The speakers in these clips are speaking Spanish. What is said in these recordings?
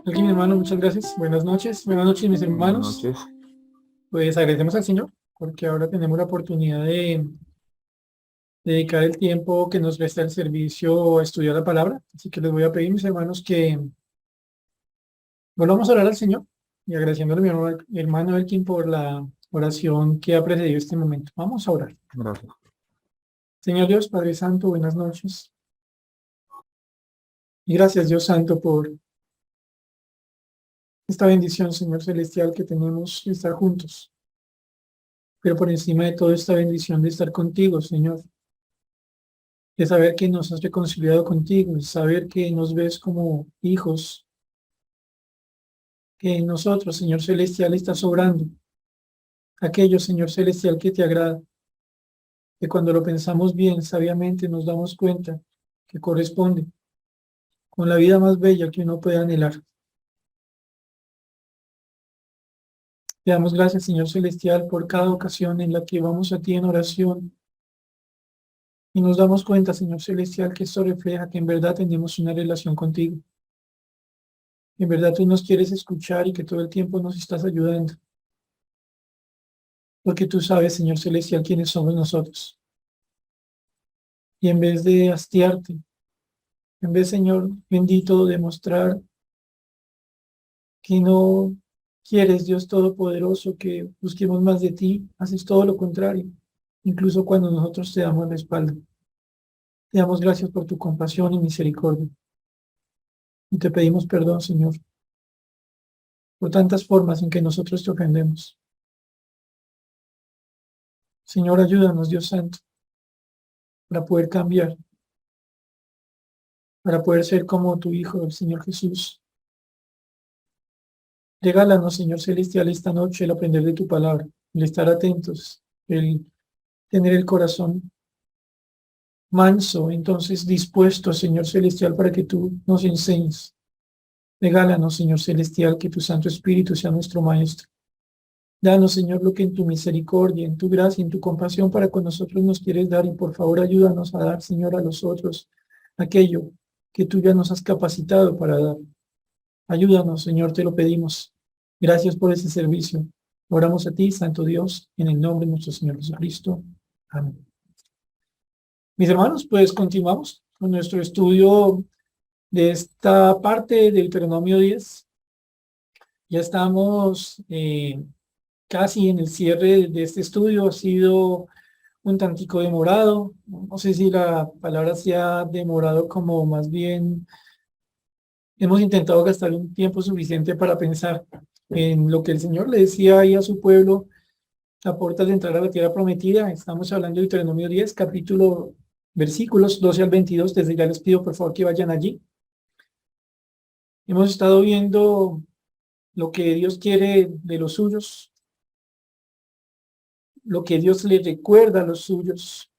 Aquí, mi hermano, muchas gracias. Buenas noches, mis Buenas hermanos. noches. Pues agradecemos al Señor porque ahora tenemos la oportunidad de dedicar el tiempo que nos resta el servicio a estudiar la palabra. Así que les voy a pedir, mis hermanos, que volvamos a orar al Señor y agradeciéndole a mi hermano Elkin por la oración que ha precedido este momento. Vamos a orar. Gracias. Señor Dios, Padre Santo, buenas noches. Y gracias, Dios Santo, por esta bendición, Señor Celestial, que tenemos de estar juntos. Pero por encima de toda esta bendición de estar contigo, Señor, de saber que nos has reconciliado contigo, de saber que nos ves como hijos, que en nosotros, Señor Celestial, está sobrando aquello, Señor Celestial, que te agrada, que cuando lo pensamos bien, sabiamente, nos damos cuenta que corresponde con la vida más bella que uno puede anhelar. Te damos gracias, Señor Celestial, por cada ocasión en la que vamos a ti en oración y nos damos cuenta, Señor Celestial, que esto refleja que en verdad tenemos una relación contigo. En verdad tú nos quieres escuchar y que todo el tiempo nos estás ayudando. Porque tú sabes, Señor Celestial, quiénes somos nosotros. Y en vez de hastiarte, en vez, Señor bendito, de mostrar que no quieres, Dios Todopoderoso, que busquemos más de ti, haces todo lo contrario, incluso cuando nosotros te damos la espalda. Te damos gracias por tu compasión y misericordia. Y te pedimos perdón, Señor, por tantas formas en que nosotros te ofendemos. Señor, ayúdanos, Dios Santo, para poder cambiar, para poder ser como tu Hijo, el Señor Jesús. Regálanos, Señor Celestial, esta noche el aprender de tu palabra, el estar atentos, el tener el corazón manso, entonces dispuesto, Señor Celestial, para que tú nos enseñes. Regálanos, Señor Celestial, que tu Santo Espíritu sea nuestro Maestro. Danos, Señor, lo que en tu misericordia, en tu gracia, en tu compasión para con nosotros nos quieres dar y por favor ayúdanos a dar, Señor, a los otros aquello que tú ya nos has capacitado para dar. Ayúdanos, Señor, te lo pedimos. Gracias por ese servicio. Oramos a ti, Santo Dios, en el nombre de nuestro Señor Jesucristo. Amén. Mis hermanos, pues continuamos con nuestro estudio de esta parte de Deuteronomio 10. Ya estamos casi en el cierre de este estudio. Ha sido un tantico demorado. No sé si la palabra se ha demorado, como más bien hemos intentado gastar un tiempo suficiente para pensar en lo que el Señor le decía ahí a su pueblo a puertas de entrar a la tierra prometida. Estamos hablando de Deuteronomio 10, capítulo, versículos 12 al 22. Desde ya les pido por favor que vayan allí. Hemos estado viendo lo que Dios quiere de los suyos, lo que Dios le recuerda a los suyos.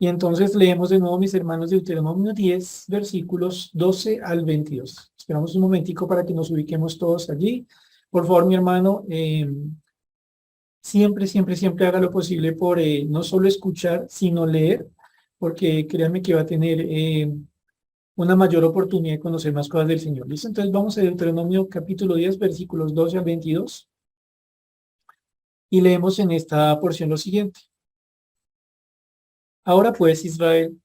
Y entonces leemos de nuevo, mis hermanos, Deuteronomio 10, versículos 12 al 22. Esperamos un momentico para que nos ubiquemos todos allí. Por favor, mi hermano, siempre, siempre, siempre haga lo posible por no solo escuchar, sino leer, porque créanme que va a tener una mayor oportunidad de conocer más cosas del Señor. ¿Listo? Entonces vamos a Deuteronomio capítulo 10, versículos 12 al 22, y leemos en esta porción lo siguiente. Ahora pues, Israel,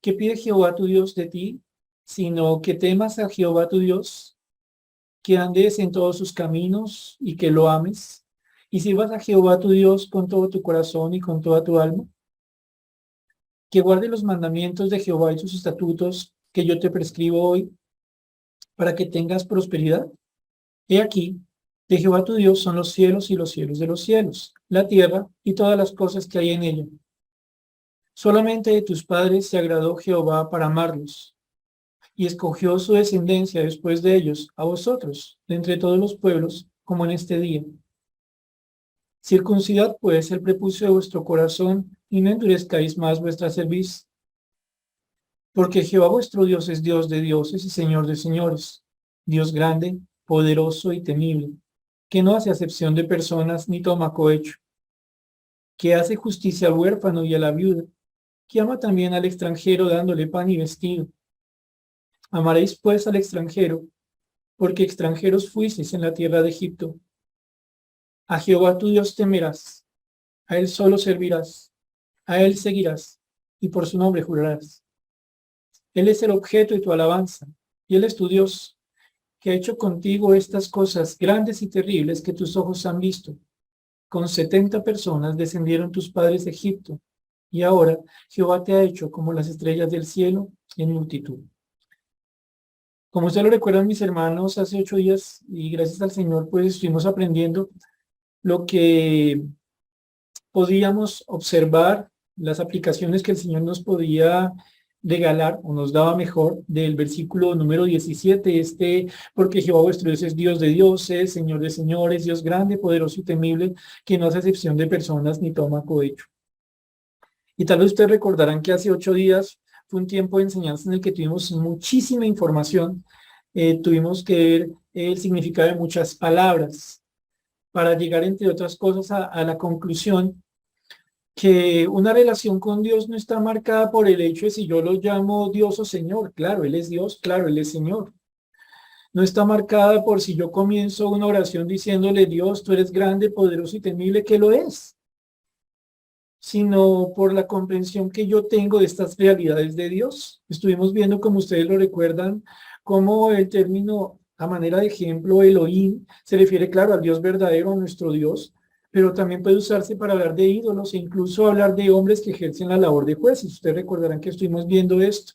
¿qué pide Jehová tu Dios de ti? Sino que temas a Jehová tu Dios, que andes en todos sus caminos y que lo ames, y sirvas a Jehová tu Dios con todo tu corazón y con toda tu alma, que guarde los mandamientos de Jehová y sus estatutos que yo te prescribo hoy, para que tengas prosperidad. He aquí, de Jehová tu Dios son los cielos y los cielos de los cielos, la tierra y todas las cosas que hay en ella. Solamente de tus padres se agradó Jehová para amarlos, y escogió su descendencia después de ellos, a vosotros, de entre todos los pueblos, como en este día. Circuncidad pues el prepucio de vuestro corazón, y no endurezcáis más vuestra cerviz, porque Jehová vuestro Dios es Dios de dioses y Señor de señores, Dios grande, poderoso y temible, que no hace acepción de personas ni toma cohecho, que hace justicia al huérfano y a la viuda, que ama también al extranjero dándole pan y vestido. Amaréis pues al extranjero, porque extranjeros fuisteis en la tierra de Egipto. A Jehová tu Dios temerás, a él solo servirás, a él seguirás, y por su nombre jurarás. Él es el objeto de tu alabanza, y él es tu Dios, que ha hecho contigo estas cosas grandes y terribles que tus ojos han visto. Con 70 personas descendieron tus padres de Egipto, y ahora Jehová te ha hecho como las estrellas del cielo en multitud. Como ustedes lo recuerdan, mis hermanos, hace 8 días, y gracias al Señor, pues estuvimos aprendiendo lo que podíamos observar, las aplicaciones que el Señor nos podía regalar o nos daba mejor del versículo número 17, porque Jehová vuestro Dios es Dios de dioses, Señor de señores, Dios grande, poderoso y temible, que no hace excepción de personas ni toma cohecho. Y tal vez ustedes recordarán que hace 8 días fue un tiempo de enseñanza en el que tuvimos muchísima información, tuvimos que ver el significado de muchas palabras para llegar, entre otras cosas, a la conclusión que una relación con Dios no está marcada por el hecho de si yo lo llamo Dios o Señor. Claro, Él es Dios, claro, Él es Señor. No está marcada por si yo comienzo una oración diciéndole, Dios, tú eres grande, poderoso y temible, que lo es, sino por la comprensión que yo tengo de estas realidades de Dios. Estuvimos viendo, como ustedes lo recuerdan, cómo el término, a manera de ejemplo, Elohim, se refiere, claro, al Dios verdadero, a nuestro Dios, pero también puede usarse para hablar de ídolos e incluso hablar de hombres que ejercen la labor de jueces. Ustedes recordarán que estuvimos viendo esto.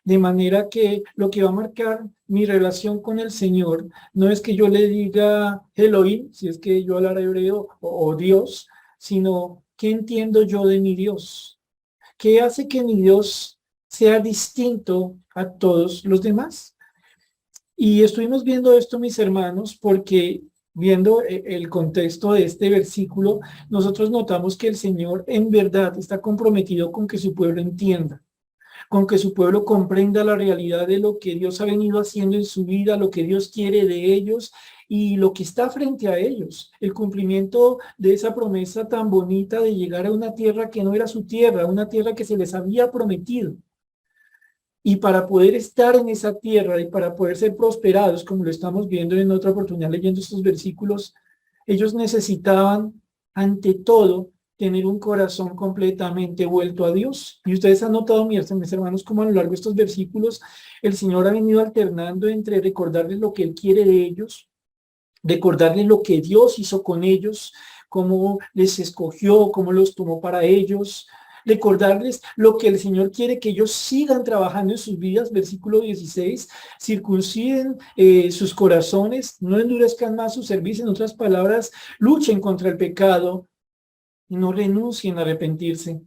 De manera que lo que va a marcar mi relación con el Señor no es que yo le diga Elohim, si es que yo hablara hebreo, o Dios, sino qué entiendo yo de mi Dios. ¿Qué hace que mi Dios sea distinto a todos los demás? Y estuvimos viendo esto, mis hermanos, porque viendo el contexto de este versículo, nosotros notamos que el Señor en verdad está comprometido con que su pueblo entienda, con que su pueblo comprenda la realidad de lo que Dios ha venido haciendo en su vida, lo que Dios quiere de ellos y lo que está frente a ellos, el cumplimiento de esa promesa tan bonita de llegar a una tierra que no era su tierra, una tierra que se les había prometido. Y para poder estar en esa tierra y para poder ser prosperados, como lo estamos viendo en otra oportunidad leyendo estos versículos, ellos necesitaban, ante todo, tener un corazón completamente vuelto a Dios. Y ustedes han notado, mis hermanos, cómo a lo largo de estos versículos el Señor ha venido alternando entre recordarles lo que Él quiere de ellos, recordarles lo que Dios hizo con ellos, cómo les escogió, cómo los tomó para ellos, recordarles lo que el Señor quiere que ellos sigan trabajando en sus vidas. Versículo 16, circunciden sus corazones, no endurezcan más su servicio, en otras palabras, luchen contra el pecado y no renuncien a arrepentirse.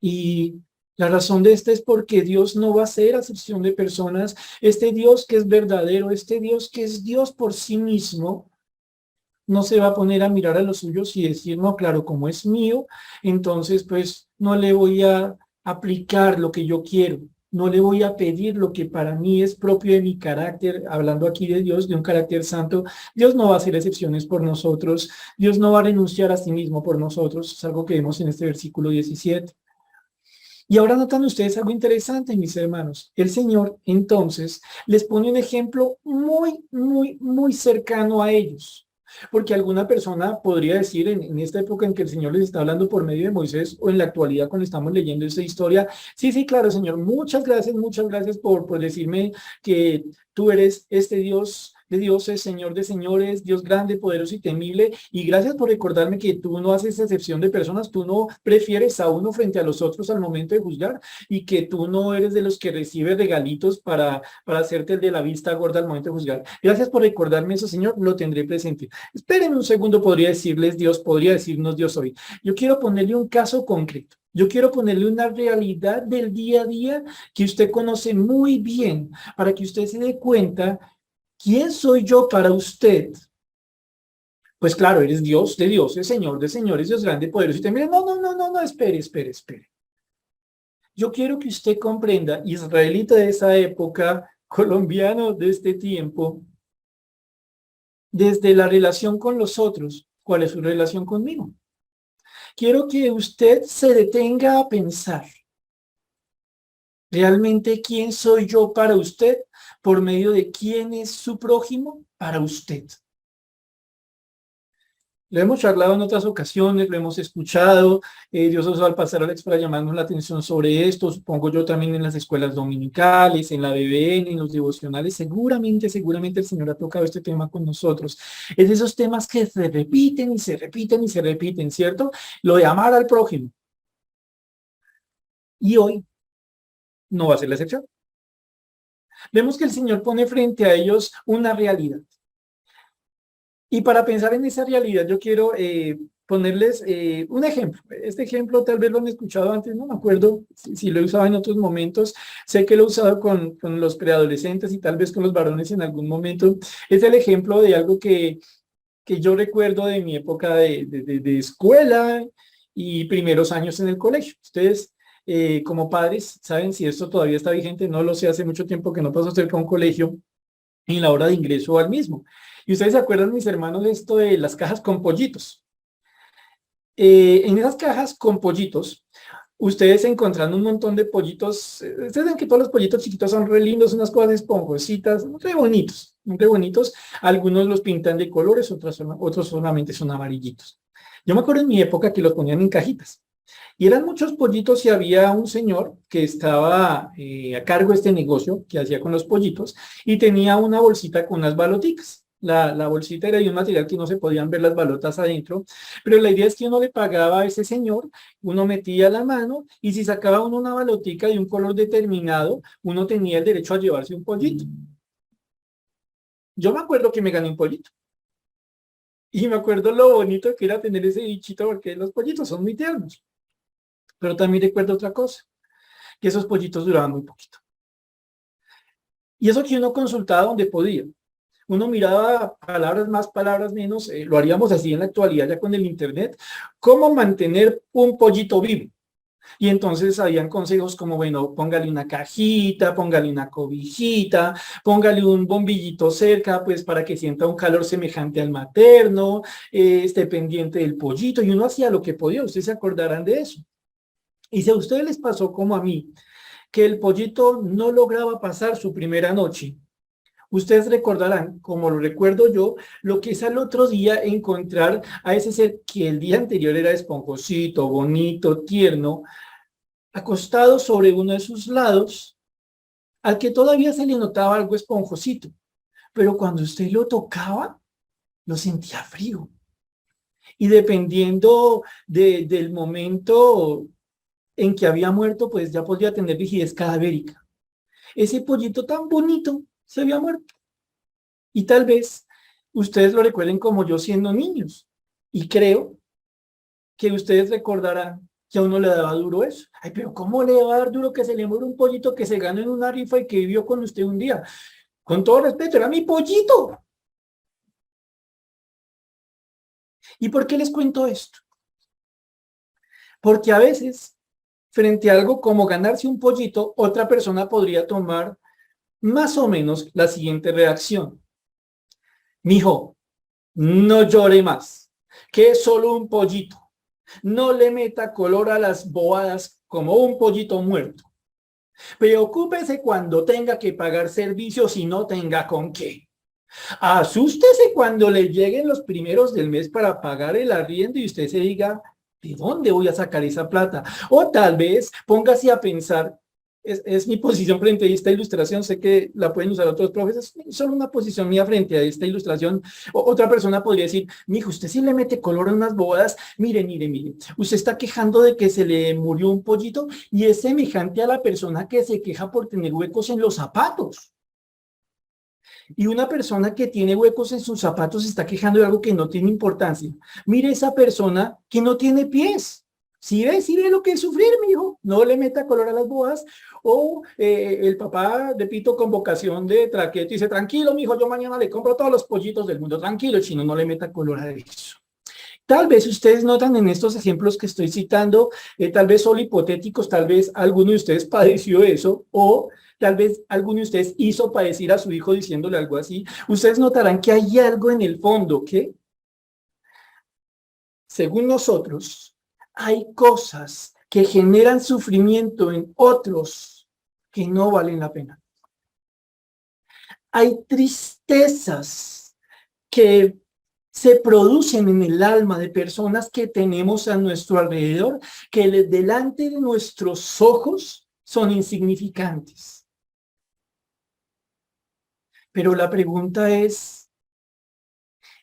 Y la razón de esta es porque Dios no va a hacer acepción de personas. Este Dios que es verdadero, este Dios que es Dios por sí mismo, no se va a poner a mirar a los suyos y decir, no, claro, como es mío, entonces pues no le voy a aplicar lo que yo quiero, no le voy a pedir lo que para mí es propio de mi carácter, hablando aquí de Dios, de un carácter santo. Dios no va a hacer excepciones por nosotros, Dios no va a renunciar a sí mismo por nosotros, es algo que vemos en este versículo 17. Y ahora notan ustedes algo interesante, mis hermanos. El Señor entonces les pone un ejemplo muy cercano a ellos. Porque alguna persona podría decir en esta época en que el Señor les está hablando por medio de Moisés o en la actualidad cuando estamos leyendo esta historia, sí, sí, claro, Señor, muchas gracias por decirme que tú eres este Dios de dioses, Señor de señores, Dios grande, poderoso y temible, y gracias por recordarme que tú no haces excepción de personas, tú no prefieres a uno frente a los otros al momento de juzgar, y que tú no eres de los que recibe regalitos para hacerte el de la vista gorda al momento de juzgar. Gracias por recordarme eso, Señor, lo tendré presente. Espérenme un segundo, podría decirles Dios, podría decirnos Dios hoy. Yo quiero ponerle un caso concreto. Yo quiero ponerle una realidad del día a día que usted conoce muy bien para que usted se dé cuenta quién soy yo para usted. Pues claro, eres Dios de dioses, Señor de señores, Dios grande, poderoso y temible. No, espere. Yo quiero que usted comprenda, israelita de esa época, colombiano de este tiempo, desde la relación con los otros, ¿cuál es su relación conmigo? Quiero que usted se detenga a pensar. Realmente, ¿quién soy yo para usted? ¿Por medio de quién es su prójimo para usted? Lo hemos charlado en otras ocasiones, lo hemos escuchado. Dios usó al pastor Alex para llamarnos la atención sobre esto. Supongo yo también en las escuelas dominicales, en la BBN, en los devocionales. Seguramente el Señor ha tocado este tema con nosotros. Es de esos temas que se repiten y se repiten y se repiten, ¿cierto? Lo de amar al prójimo. Y hoy no va a ser la excepción. Vemos que el Señor pone frente a ellos una realidad. Y para pensar en esa realidad, yo quiero ponerles un ejemplo. Este ejemplo tal vez lo han escuchado antes, no me acuerdo si lo he usado en otros momentos. Sé que lo he usado con los preadolescentes y tal vez con los varones en algún momento. Es el ejemplo de algo que yo recuerdo de mi época de escuela y primeros años en el colegio. Ustedes, como padres, saben si esto todavía está vigente. No lo sé, hace mucho tiempo que no paso cerca a un colegio en la hora de ingreso al mismo. Y ustedes se acuerdan, mis hermanos, de esto de las cajas con pollitos. En esas cajas con pollitos, ustedes encontrando un montón de pollitos. Ustedes ven que todos los pollitos chiquitos son re lindos, unas cosas esponjositas, re bonitos, re bonitos. Algunos los pintan de colores, otros solamente son amarillitos. Yo me acuerdo en mi época que los ponían en cajitas. Y eran muchos pollitos y había un señor que estaba a cargo de este negocio que hacía con los pollitos y tenía una bolsita con unas baloticas. La bolsita era de un material que no se podían ver las balotas adentro, pero la idea es que uno le pagaba a ese señor, uno metía la mano y si sacaba uno una balotica de un color determinado, uno tenía el derecho a llevarse un pollito. Yo me acuerdo que me gané un pollito y me acuerdo lo bonito que era tener ese bichito porque los pollitos son muy tiernos, pero también recuerdo otra cosa, que esos pollitos duraban muy poquito. Y eso que uno consultaba donde podía. Uno miraba palabras más, palabras menos, lo haríamos así en la actualidad ya con el internet, cómo mantener un pollito vivo. Y entonces habían consejos como, bueno, póngale una cajita, póngale una cobijita, póngale un bombillito cerca, pues para que sienta un calor semejante al materno, esté pendiente del pollito, y uno hacía lo que podía, ustedes se acordarán de eso. Y si a ustedes les pasó como a mí, que el pollito no lograba pasar su primera noche, ustedes recordarán, como lo recuerdo yo, lo que es al otro día encontrar a ese ser que el día anterior era esponjosito, bonito, tierno, acostado sobre uno de sus lados, al que todavía se le notaba algo esponjosito, pero cuando usted lo tocaba, lo sentía frío. Y dependiendo del momento en que había muerto, pues ya podría tener rigidez cadavérica. Ese pollito tan bonito se había muerto. Y tal vez ustedes lo recuerden como yo siendo niños. Y creo que ustedes recordarán que a uno le daba duro eso. Ay, pero ¿cómo le va a dar duro que se le muere un pollito que se ganó en una rifa y que vivió con usted un día? Con todo respeto, era mi pollito. ¿Y por qué les cuento esto? Porque a veces, frente a algo como ganarse un pollito, otra persona podría tomar más o menos la siguiente reacción. Mijo, no llore más, que es solo un pollito. No le meta color a las bobadas como un pollito muerto. Preocúpese cuando tenga que pagar servicios y no tenga con qué. Asústese cuando le lleguen los primeros del mes para pagar el arriendo y usted se diga, ¿de dónde voy a sacar esa plata? O tal vez póngase a pensar, es mi posición frente a esta ilustración, sé que la pueden usar otros profes, es solo una posición mía frente a esta ilustración. Otra persona podría decir, mijo, usted sí le mete color a unas bobadas, mire, usted está quejando de que se le murió un pollito y es semejante a la persona que se queja por tener huecos en los zapatos. Y una persona que tiene huecos en sus zapatos se está quejando de algo que no tiene importancia. Mire esa persona que no tiene pies. Si ve lo que es sufrir, mi hijo. No le meta color a las bodas. O el papá de Pito con vocación de traqueto dice, tranquilo, mi hijo, yo mañana le compro todos los pollitos del mundo. Tranquilo, chino, no le meta color a eso. Tal vez ustedes notan en estos ejemplos que estoy citando, tal vez solo hipotéticos, tal vez alguno de ustedes padeció eso o tal vez alguno de ustedes hizo padecer a su hijo diciéndole algo así. Ustedes notarán que hay algo en el fondo que, según nosotros, hay cosas que generan sufrimiento en otros que no valen la pena. Hay tristezas que se producen en el alma de personas que tenemos a nuestro alrededor, que delante de nuestros ojos son insignificantes. Pero la pregunta es,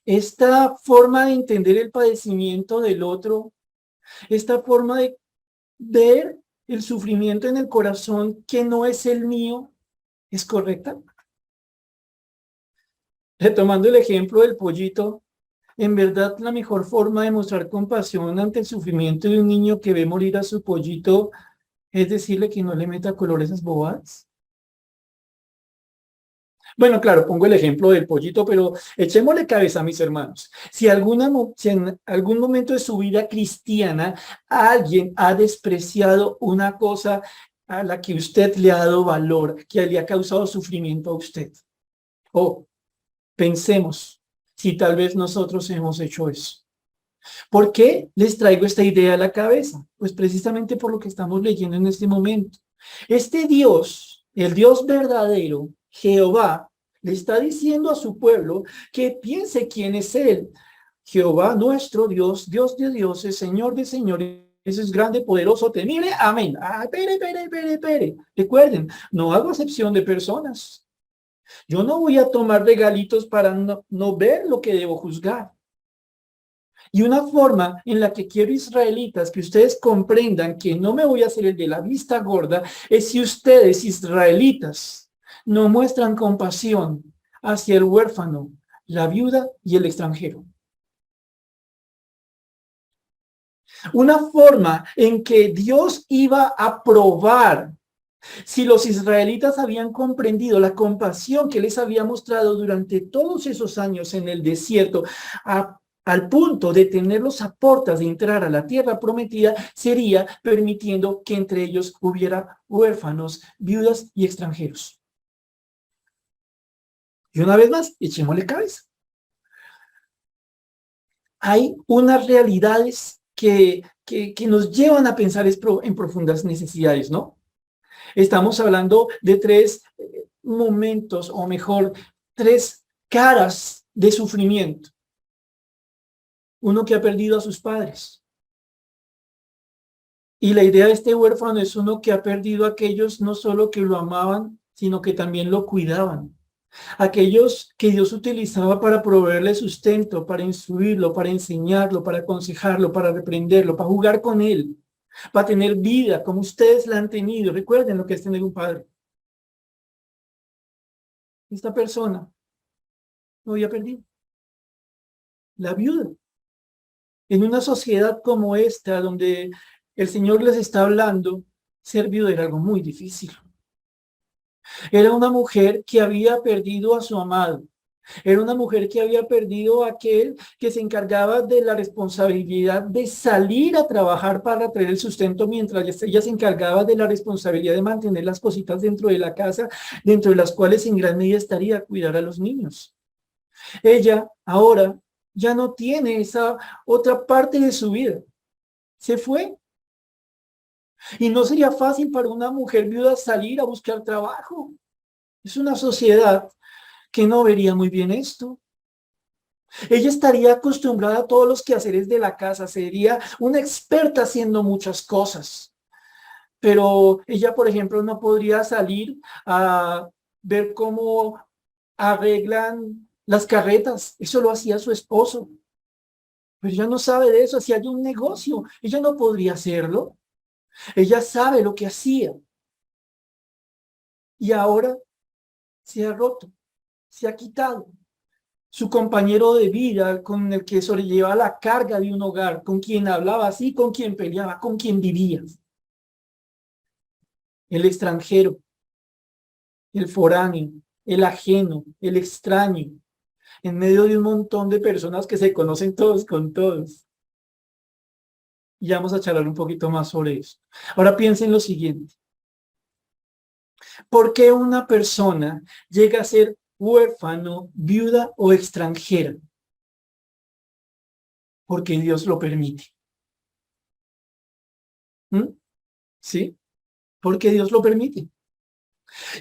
¿esta forma de entender el padecimiento del otro, esta forma de ver el sufrimiento en el corazón que no es el mío, es correcta? Retomando el ejemplo del pollito, en verdad la mejor forma de mostrar compasión ante el sufrimiento de un niño que ve morir a su pollito es decirle que no le meta color a esas bobadas. Bueno, claro, pongo el ejemplo del pollito, pero echémosle cabeza, mis hermanos. Si en algún momento de su vida cristiana alguien ha despreciado una cosa a la que usted le ha dado valor, que le ha causado sufrimiento a usted, o pensemos si tal vez nosotros hemos hecho eso. ¿Por qué les traigo esta idea a la cabeza? Pues precisamente por lo que estamos leyendo en este momento. Este Dios, el Dios verdadero, Jehová, le está diciendo a su pueblo que piense quién es Él. Jehová, nuestro Dios, Dios de dioses, Señor de señores, es grande, poderoso, temible. Amén. Pere. Recuerden, no hago excepción de personas. Yo no voy a tomar regalitos para no ver lo que debo juzgar. Y una forma en la que quiero, israelitas, que ustedes comprendan que no me voy a hacer el de la vista gorda, es si ustedes, israelitas, no muestran compasión hacia el huérfano, la viuda y el extranjero. Una forma en que Dios iba a probar si los israelitas habían comprendido la compasión que les había mostrado durante todos esos años en el desierto, al punto de tenerlos a puertas de entrar a la tierra prometida, sería permitiendo que entre ellos hubiera huérfanos, viudas y extranjeros. Y una vez más, echémosle cabeza. Hay unas realidades que nos llevan a pensar en profundas necesidades, ¿no? Estamos hablando de tres momentos, o mejor, tres caras de sufrimiento. Uno que ha perdido a sus padres. Y la idea de este huérfano es uno que ha perdido a aquellos no solo que lo amaban, sino que también lo cuidaban. Aquellos que Dios utilizaba para proveerle sustento, para instruirlo, para enseñarlo, para aconsejarlo, para reprenderlo, para jugar con él, para tener vida como ustedes la han tenido. Recuerden lo que es tener un padre. Esta persona lo había perdido. La viuda. En una sociedad como esta, donde el Señor les está hablando, ser viuda era algo muy difícil. Era una mujer que había perdido a su amado. Era una mujer que había perdido a aquel que se encargaba de la responsabilidad de salir a trabajar para traer el sustento, mientras ella se encargaba de la responsabilidad de mantener las cositas dentro de la casa, dentro de las cuales en gran medida estaría a cuidar a los niños. Ella ahora ya no tiene esa otra parte de su vida. Se fue. Y no sería fácil para una mujer viuda salir a buscar trabajo. Es una sociedad que no vería muy bien esto. Ella estaría acostumbrada a todos los quehaceres de la casa, sería una experta haciendo muchas cosas. Pero ella, por ejemplo, no podría salir a ver cómo arreglan las carretas. Eso lo hacía su esposo. Pero ella no sabe de eso, hacía un negocio. Ella no podría hacerlo. Ella sabe lo que hacía. Y ahora se ha roto, se ha quitado. Su compañero de vida con el que sobrellevaba la carga de un hogar, con quien hablaba así, con quien peleaba, con quien vivía. El extranjero, el foráneo, el ajeno, el extraño, en medio de un montón de personas que se conocen todos con todos. Y vamos a charlar un poquito más sobre eso. Ahora piensen lo siguiente. ¿Por qué una persona llega a ser huérfano, viuda o extranjera? Porque Dios lo permite. ¿Sí? Porque Dios lo permite.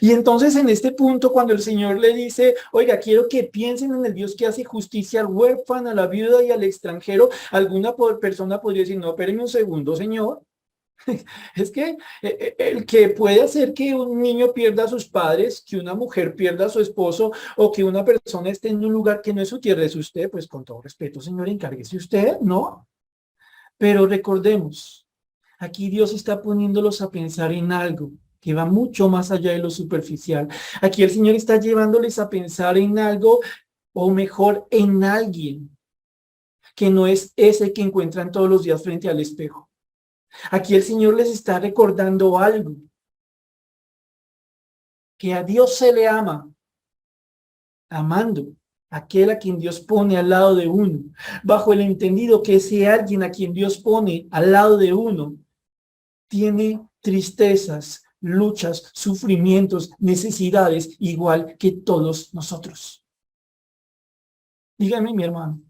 Y entonces en este punto, cuando el Señor le dice, oiga, quiero que piensen en el Dios que hace justicia al huérfano, a la viuda y al extranjero, alguna persona podría decir, no, espérenme un segundo, Señor. Es que el que puede hacer que un niño pierda a sus padres, que una mujer pierda a su esposo o que una persona esté en un lugar que no es su tierra, es usted, pues con todo respeto, Señor, encárguese usted, ¿no? Pero recordemos, aquí Dios está poniéndolos a pensar en algo que va mucho más allá de lo superficial. Aquí el Señor está llevándoles a pensar en algo, o mejor, en alguien que no es ese que encuentran todos los días frente al espejo. Aquí el Señor les está recordando algo, que a Dios se le ama, amando aquel a quien Dios pone al lado de uno, bajo el entendido que ese alguien a quien Dios pone al lado de uno tiene tristezas, luchas, sufrimientos, necesidades, igual que todos nosotros. Dígame, mi hermano,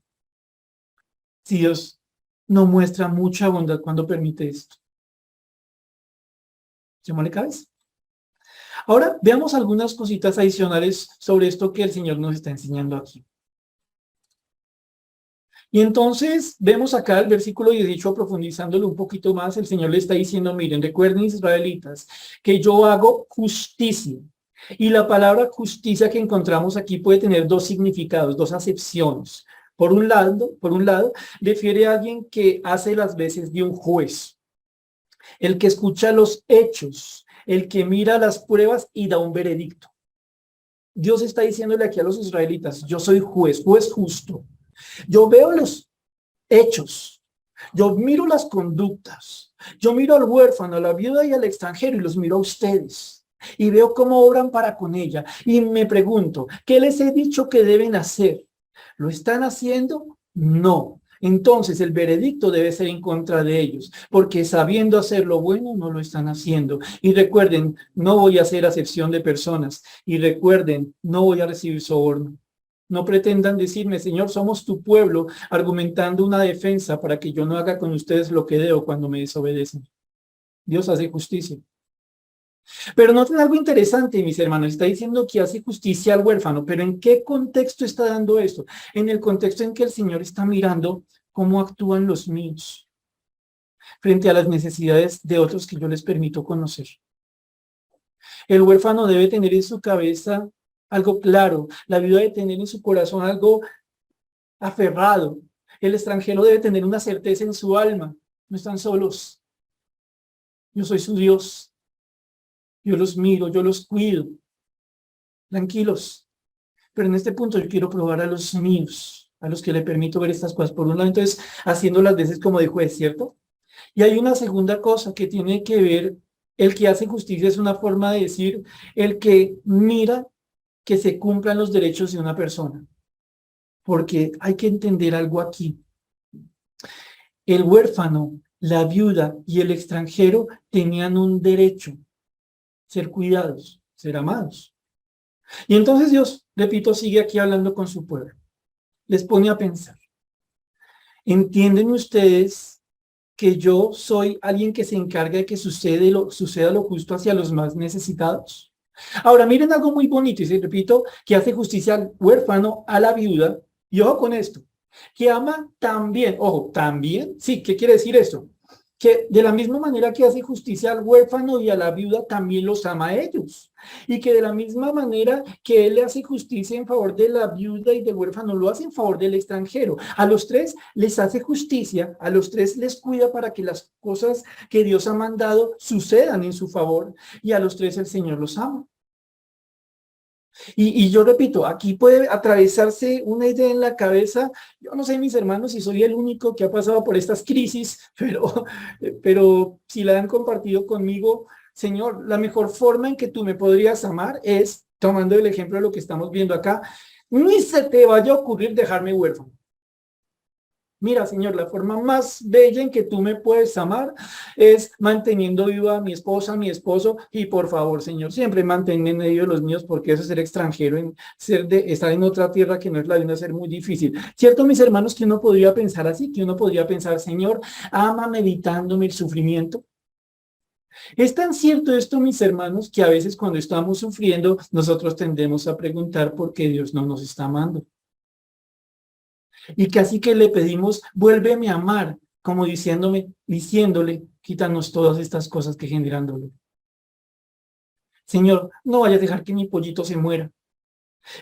si Dios no muestra mucha bondad cuando permite esto. ¿Llámale cabeza? Ahora veamos algunas cositas adicionales sobre esto que el Señor nos está enseñando aquí. Y entonces vemos acá el versículo 18, profundizándolo un poquito más, el Señor le está diciendo, miren, recuerden israelitas, que yo hago justicia. Y la palabra justicia que encontramos aquí puede tener dos significados, dos acepciones. Por un lado, refiere a alguien que hace las veces de un juez, el que escucha los hechos, el que mira las pruebas y da un veredicto. Dios está diciéndole aquí a los israelitas, yo soy juez justo. Yo veo los hechos, yo miro las conductas, yo miro al huérfano, a la viuda y al extranjero y los miro a ustedes y veo cómo obran para con ella y me pregunto, ¿qué les he dicho que deben hacer? ¿Lo están haciendo? No. Entonces el veredicto debe ser en contra de ellos, porque sabiendo hacer lo bueno no lo están haciendo. Y recuerden, no voy a hacer acepción de personas. Y recuerden, no voy a recibir soborno. No pretendan decirme, Señor, somos tu pueblo, argumentando una defensa para que yo no haga con ustedes lo que debo cuando me desobedecen. Dios hace justicia. Pero noten algo interesante, mis hermanos, está diciendo que hace justicia al huérfano, pero ¿en qué contexto está dando esto? En el contexto en que el Señor está mirando cómo actúan los míos frente a las necesidades de otros que yo les permito conocer. El huérfano debe tener en su cabeza algo claro, la viuda debe tener en su corazón algo aferrado, el extranjero debe tener una certeza en su alma, no están solos, yo soy su Dios. Yo los miro, yo los cuido. Tranquilos. Pero en este punto yo quiero probar a los míos, a los que le permito ver estas cosas. Por un lado, entonces, haciendo las veces como de juez, ¿cierto? Y hay una segunda cosa que tiene que ver, el que hace justicia es una forma de decir, el que mira que se cumplan los derechos de una persona. Porque hay que entender algo aquí. El huérfano, la viuda y el extranjero tenían un derecho. Ser cuidados, ser amados. Y entonces Dios, repito, sigue aquí hablando con su pueblo. Les pone a pensar. ¿Entienden ustedes que yo soy alguien que se encarga de que suceda lo justo hacia los más necesitados? Ahora, miren algo muy bonito, y repito, que hace justicia al huérfano, a la viuda, y ojo con esto, que ama también, ojo, también, sí, ¿qué quiere decir esto? Que de la misma manera que hace justicia al huérfano y a la viuda, también los ama a ellos. Y que de la misma manera que él le hace justicia en favor de la viuda y del huérfano, lo hace en favor del extranjero. A los tres les hace justicia, a los tres les cuida para que las cosas que Dios ha mandado sucedan en su favor. Y a los tres el Señor los ama. Y yo repito, aquí puede atravesarse una idea en la cabeza. Yo no sé, mis hermanos, si soy el único que ha pasado por estas crisis, pero si la han compartido conmigo, Señor, la mejor forma en que tú me podrías amar es, tomando el ejemplo de lo que estamos viendo acá, ni se te vaya a ocurrir dejarme huérfano. Mira, Señor, la forma más bella en que tú me puedes amar es manteniendo viva a mi esposa, a mi esposo, y por favor, Señor, siempre mantén en medio de los míos, porque eso es ser extranjero, estar en otra tierra que no es la de uno, ser muy difícil. ¿Cierto, mis hermanos, que uno podría pensar así? Que uno podría pensar, Señor, ámame evitándome el sufrimiento. Es tan cierto esto, mis hermanos, que a veces cuando estamos sufriendo, nosotros tendemos a preguntar por qué Dios no nos está amando. Y casi que le pedimos, vuélveme a amar, como diciéndole, quítanos todas estas cosas que generan dolor. Señor, no vaya a dejar que mi pollito se muera.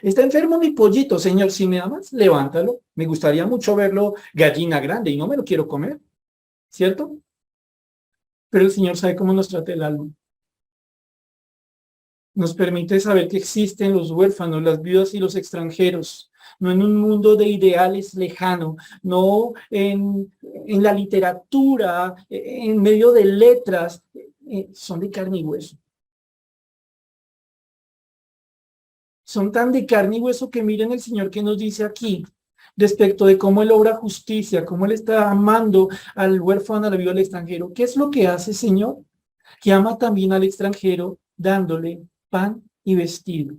Está enfermo mi pollito, Señor, si me amas, levántalo. Me gustaría mucho verlo gallina grande y no me lo quiero comer, ¿cierto? Pero el Señor sabe cómo nos trata el alma. Nos permite saber que existen los huérfanos, las viudas y los extranjeros, no en un mundo de ideales lejano, no en la literatura, en medio de letras, son de carne y hueso. Son tan de carne y hueso que miren el Señor que nos dice aquí respecto de cómo Él obra justicia, cómo Él está amando al huérfano, a la viuda, al extranjero. ¿Qué es lo que hace, Señor? Que ama también al extranjero dándole pan y vestido.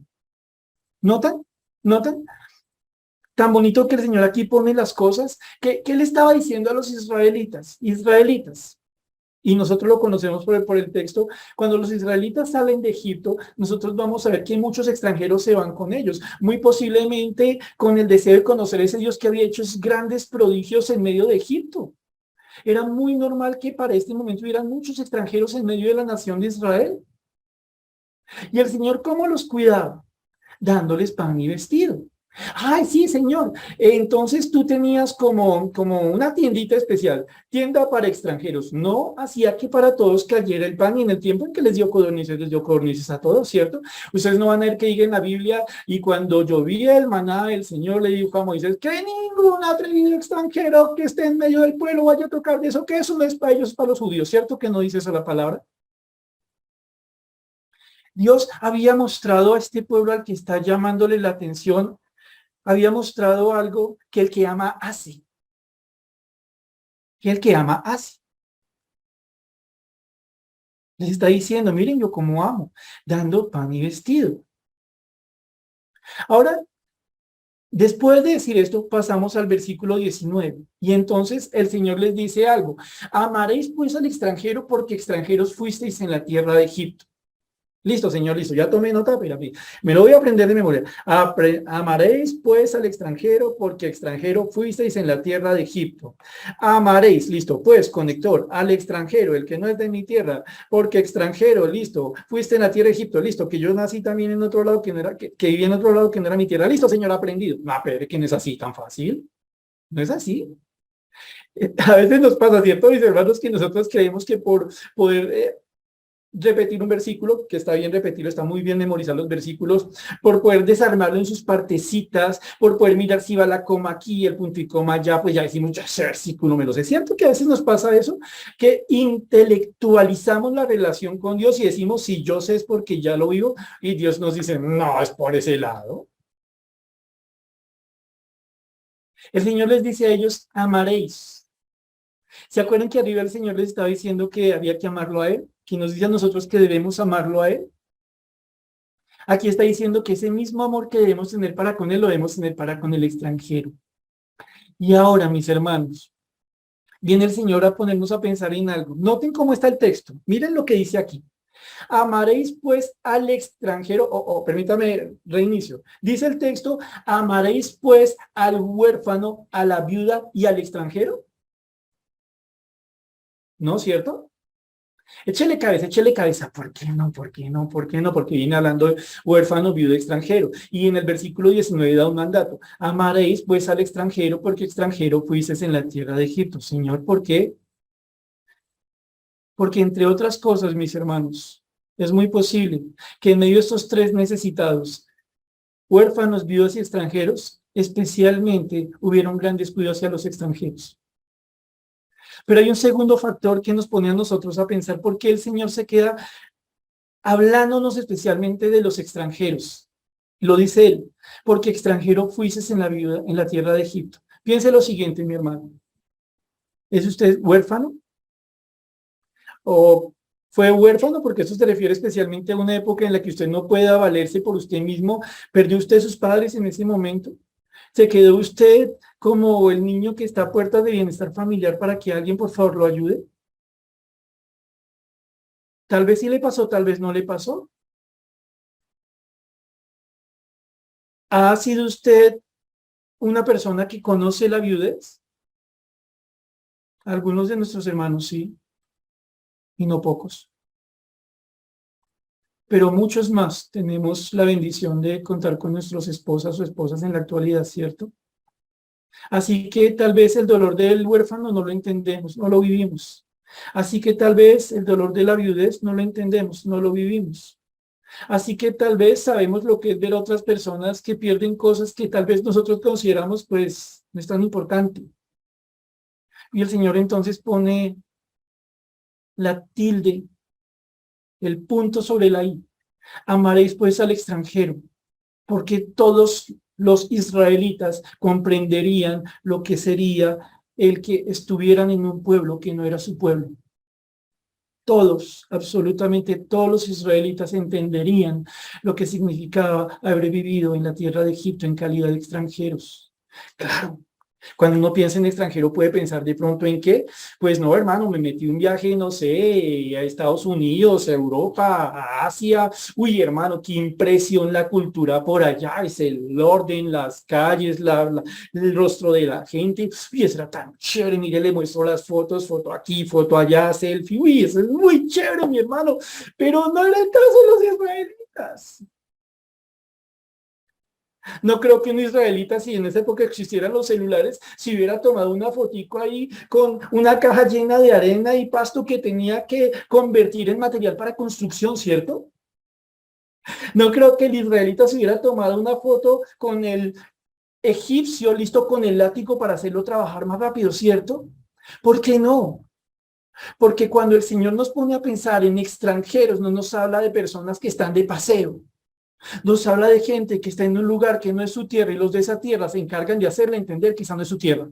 ¿Notan? ¿Notan? Tan bonito que el Señor aquí pone las cosas. ¿Qué le estaba diciendo a los israelitas? Israelitas. Y nosotros lo conocemos por el texto. Cuando los israelitas salen de Egipto, nosotros vamos a ver que muchos extranjeros se van con ellos. Muy posiblemente con el deseo de conocer ese Dios que había hecho grandes prodigios en medio de Egipto. Era muy normal que para este momento hubieran muchos extranjeros en medio de la nación de Israel. Y el Señor, ¿cómo los cuidaba? Dándoles pan y vestido. Ay, sí, señor. Entonces tú tenías como una tiendita especial, tienda para extranjeros. No hacía que para todos cayera el pan y en el tiempo en que les dio codornices a todos, ¿cierto? Ustedes no van a ver que diga en la Biblia, y cuando llovía el maná, el Señor le dijo a Moisés, que ningún atrevido extranjero que esté en medio del pueblo vaya a tocar de eso, que eso no es para ellos, es para los judíos, ¿cierto? Que no dice esa la palabra. Dios había mostrado a este pueblo al que está llamándole la atención, había mostrado algo que el que ama hace, que el que ama hace. Les está diciendo, miren yo cómo amo, dando pan y vestido. Ahora, después de decir esto, pasamos al versículo 19. Y entonces el Señor les dice algo. Amaréis pues al extranjero porque extranjeros fuisteis en la tierra de Egipto. Listo, señor, listo. Ya tomé nota, pero me lo voy a aprender de memoria. Amaréis pues al extranjero porque extranjero fuisteis en la tierra de Egipto. Amaréis, listo, pues conector, al extranjero, el que no es de mi tierra, porque extranjero, listo, fuiste en la tierra de Egipto, listo, que yo nací también en otro lado que no era, que viví en otro lado que no era mi tierra. Listo, señor, aprendido. No, pero que no es así tan fácil. No es así. A veces nos pasa, ¿cierto, mis hermanos? Que nosotros creemos que por poder repetir un versículo, que está bien repetirlo, está muy bien memorizar los versículos, por poder desarmarlo en sus partecitas, por poder mirar si va la coma aquí, el punto y coma allá, pues ya decimos, ya ese versículo me lo sé. ¿Es cierto que a veces nos pasa eso? Que intelectualizamos la relación con Dios y decimos, si yo sé es porque ya lo vivo, y Dios nos dice, no, es por ese lado. El Señor les dice a ellos, amaréis. ¿Se acuerdan que arriba el Señor les estaba diciendo que había que amarlo a Él? Que nos dice a nosotros que debemos amarlo a Él. Aquí está diciendo que ese mismo amor que debemos tener para con Él, lo debemos tener para con el extranjero. Y ahora, mis hermanos, viene el Señor a ponernos a pensar en algo. Noten cómo está el texto. Miren lo que dice aquí. Amaréis pues al extranjero, permítame reinicio. Dice el texto, amaréis pues al huérfano, a la viuda y al extranjero. ¿No, cierto? Échele cabeza. ¿Por qué no? ¿Por qué no? ¿Por qué no? Porque viene hablando de huérfano, viudo, extranjero. Y en el versículo 19 da un mandato. Amaréis pues al extranjero porque extranjero fuisteis en la tierra de Egipto. Señor, ¿por qué? Porque entre otras cosas, mis hermanos, es muy posible que en medio de estos tres necesitados, huérfanos, viudos y extranjeros, especialmente hubieron gran descuido hacia los extranjeros. Pero hay un segundo factor que nos pone a nosotros a pensar por qué el Señor se queda hablándonos especialmente de los extranjeros. Lo dice él, porque extranjero fuises en la tierra de Egipto. Piense lo siguiente, mi hermano. ¿Es usted huérfano? ¿O fue huérfano? Porque eso se refiere especialmente a una época en la que usted no pueda valerse por usted mismo. ¿Perdió usted sus padres en ese momento? ¿Se quedó usted como el niño que está a puertas de bienestar familiar para que alguien por favor lo ayude? Tal vez sí le pasó, tal vez no le pasó. ¿Ha sido usted una persona que conoce la viudez? Algunos de nuestros hermanos sí, y no pocos. Pero muchos más tenemos la bendición de contar con nuestras esposas o esposas en la actualidad, ¿cierto? Así que tal vez el dolor del huérfano no lo entendemos, no lo vivimos. Así que tal vez el dolor de la viudez no lo entendemos, no lo vivimos. Así que tal vez sabemos lo que es ver a otras personas que pierden cosas que tal vez nosotros consideramos pues no es tan importante. Y el Señor entonces pone la tilde, el punto sobre la i. Amaréis pues al extranjero, porque todos los israelitas comprenderían lo que sería el que estuvieran en un pueblo que no era su pueblo. Todos, absolutamente todos los israelitas entenderían lo que significaba haber vivido en la tierra de Egipto en calidad de extranjeros. Claro, cuando uno piensa en extranjero puede pensar de pronto en qué, pues no, hermano, me metí un viaje, no sé, a Estados Unidos, a Europa, a Asia. Uy, hermano, qué impresión la cultura por allá, es el orden, las calles, el rostro de la gente. Uy, eso era tan chévere, mire, le muestro las fotos, foto aquí, foto allá, selfie. Uy, eso es muy chévere, mi hermano, pero no era el caso de los israelitas. No creo que un israelita, si en esa época existieran los celulares, si hubiera tomado una fotico ahí con una caja llena de arena y pasto que tenía que convertir en material para construcción, ¿cierto? No creo que el israelita se hubiera tomado una foto con el egipcio listo con el látigo para hacerlo trabajar más rápido, ¿cierto? ¿Por qué no? Porque cuando el Señor nos pone a pensar en extranjeros, no nos habla de personas que están de paseo. Nos habla de gente que está en un lugar que no es su tierra y los de esa tierra se encargan de hacerle entender que esa no es su tierra.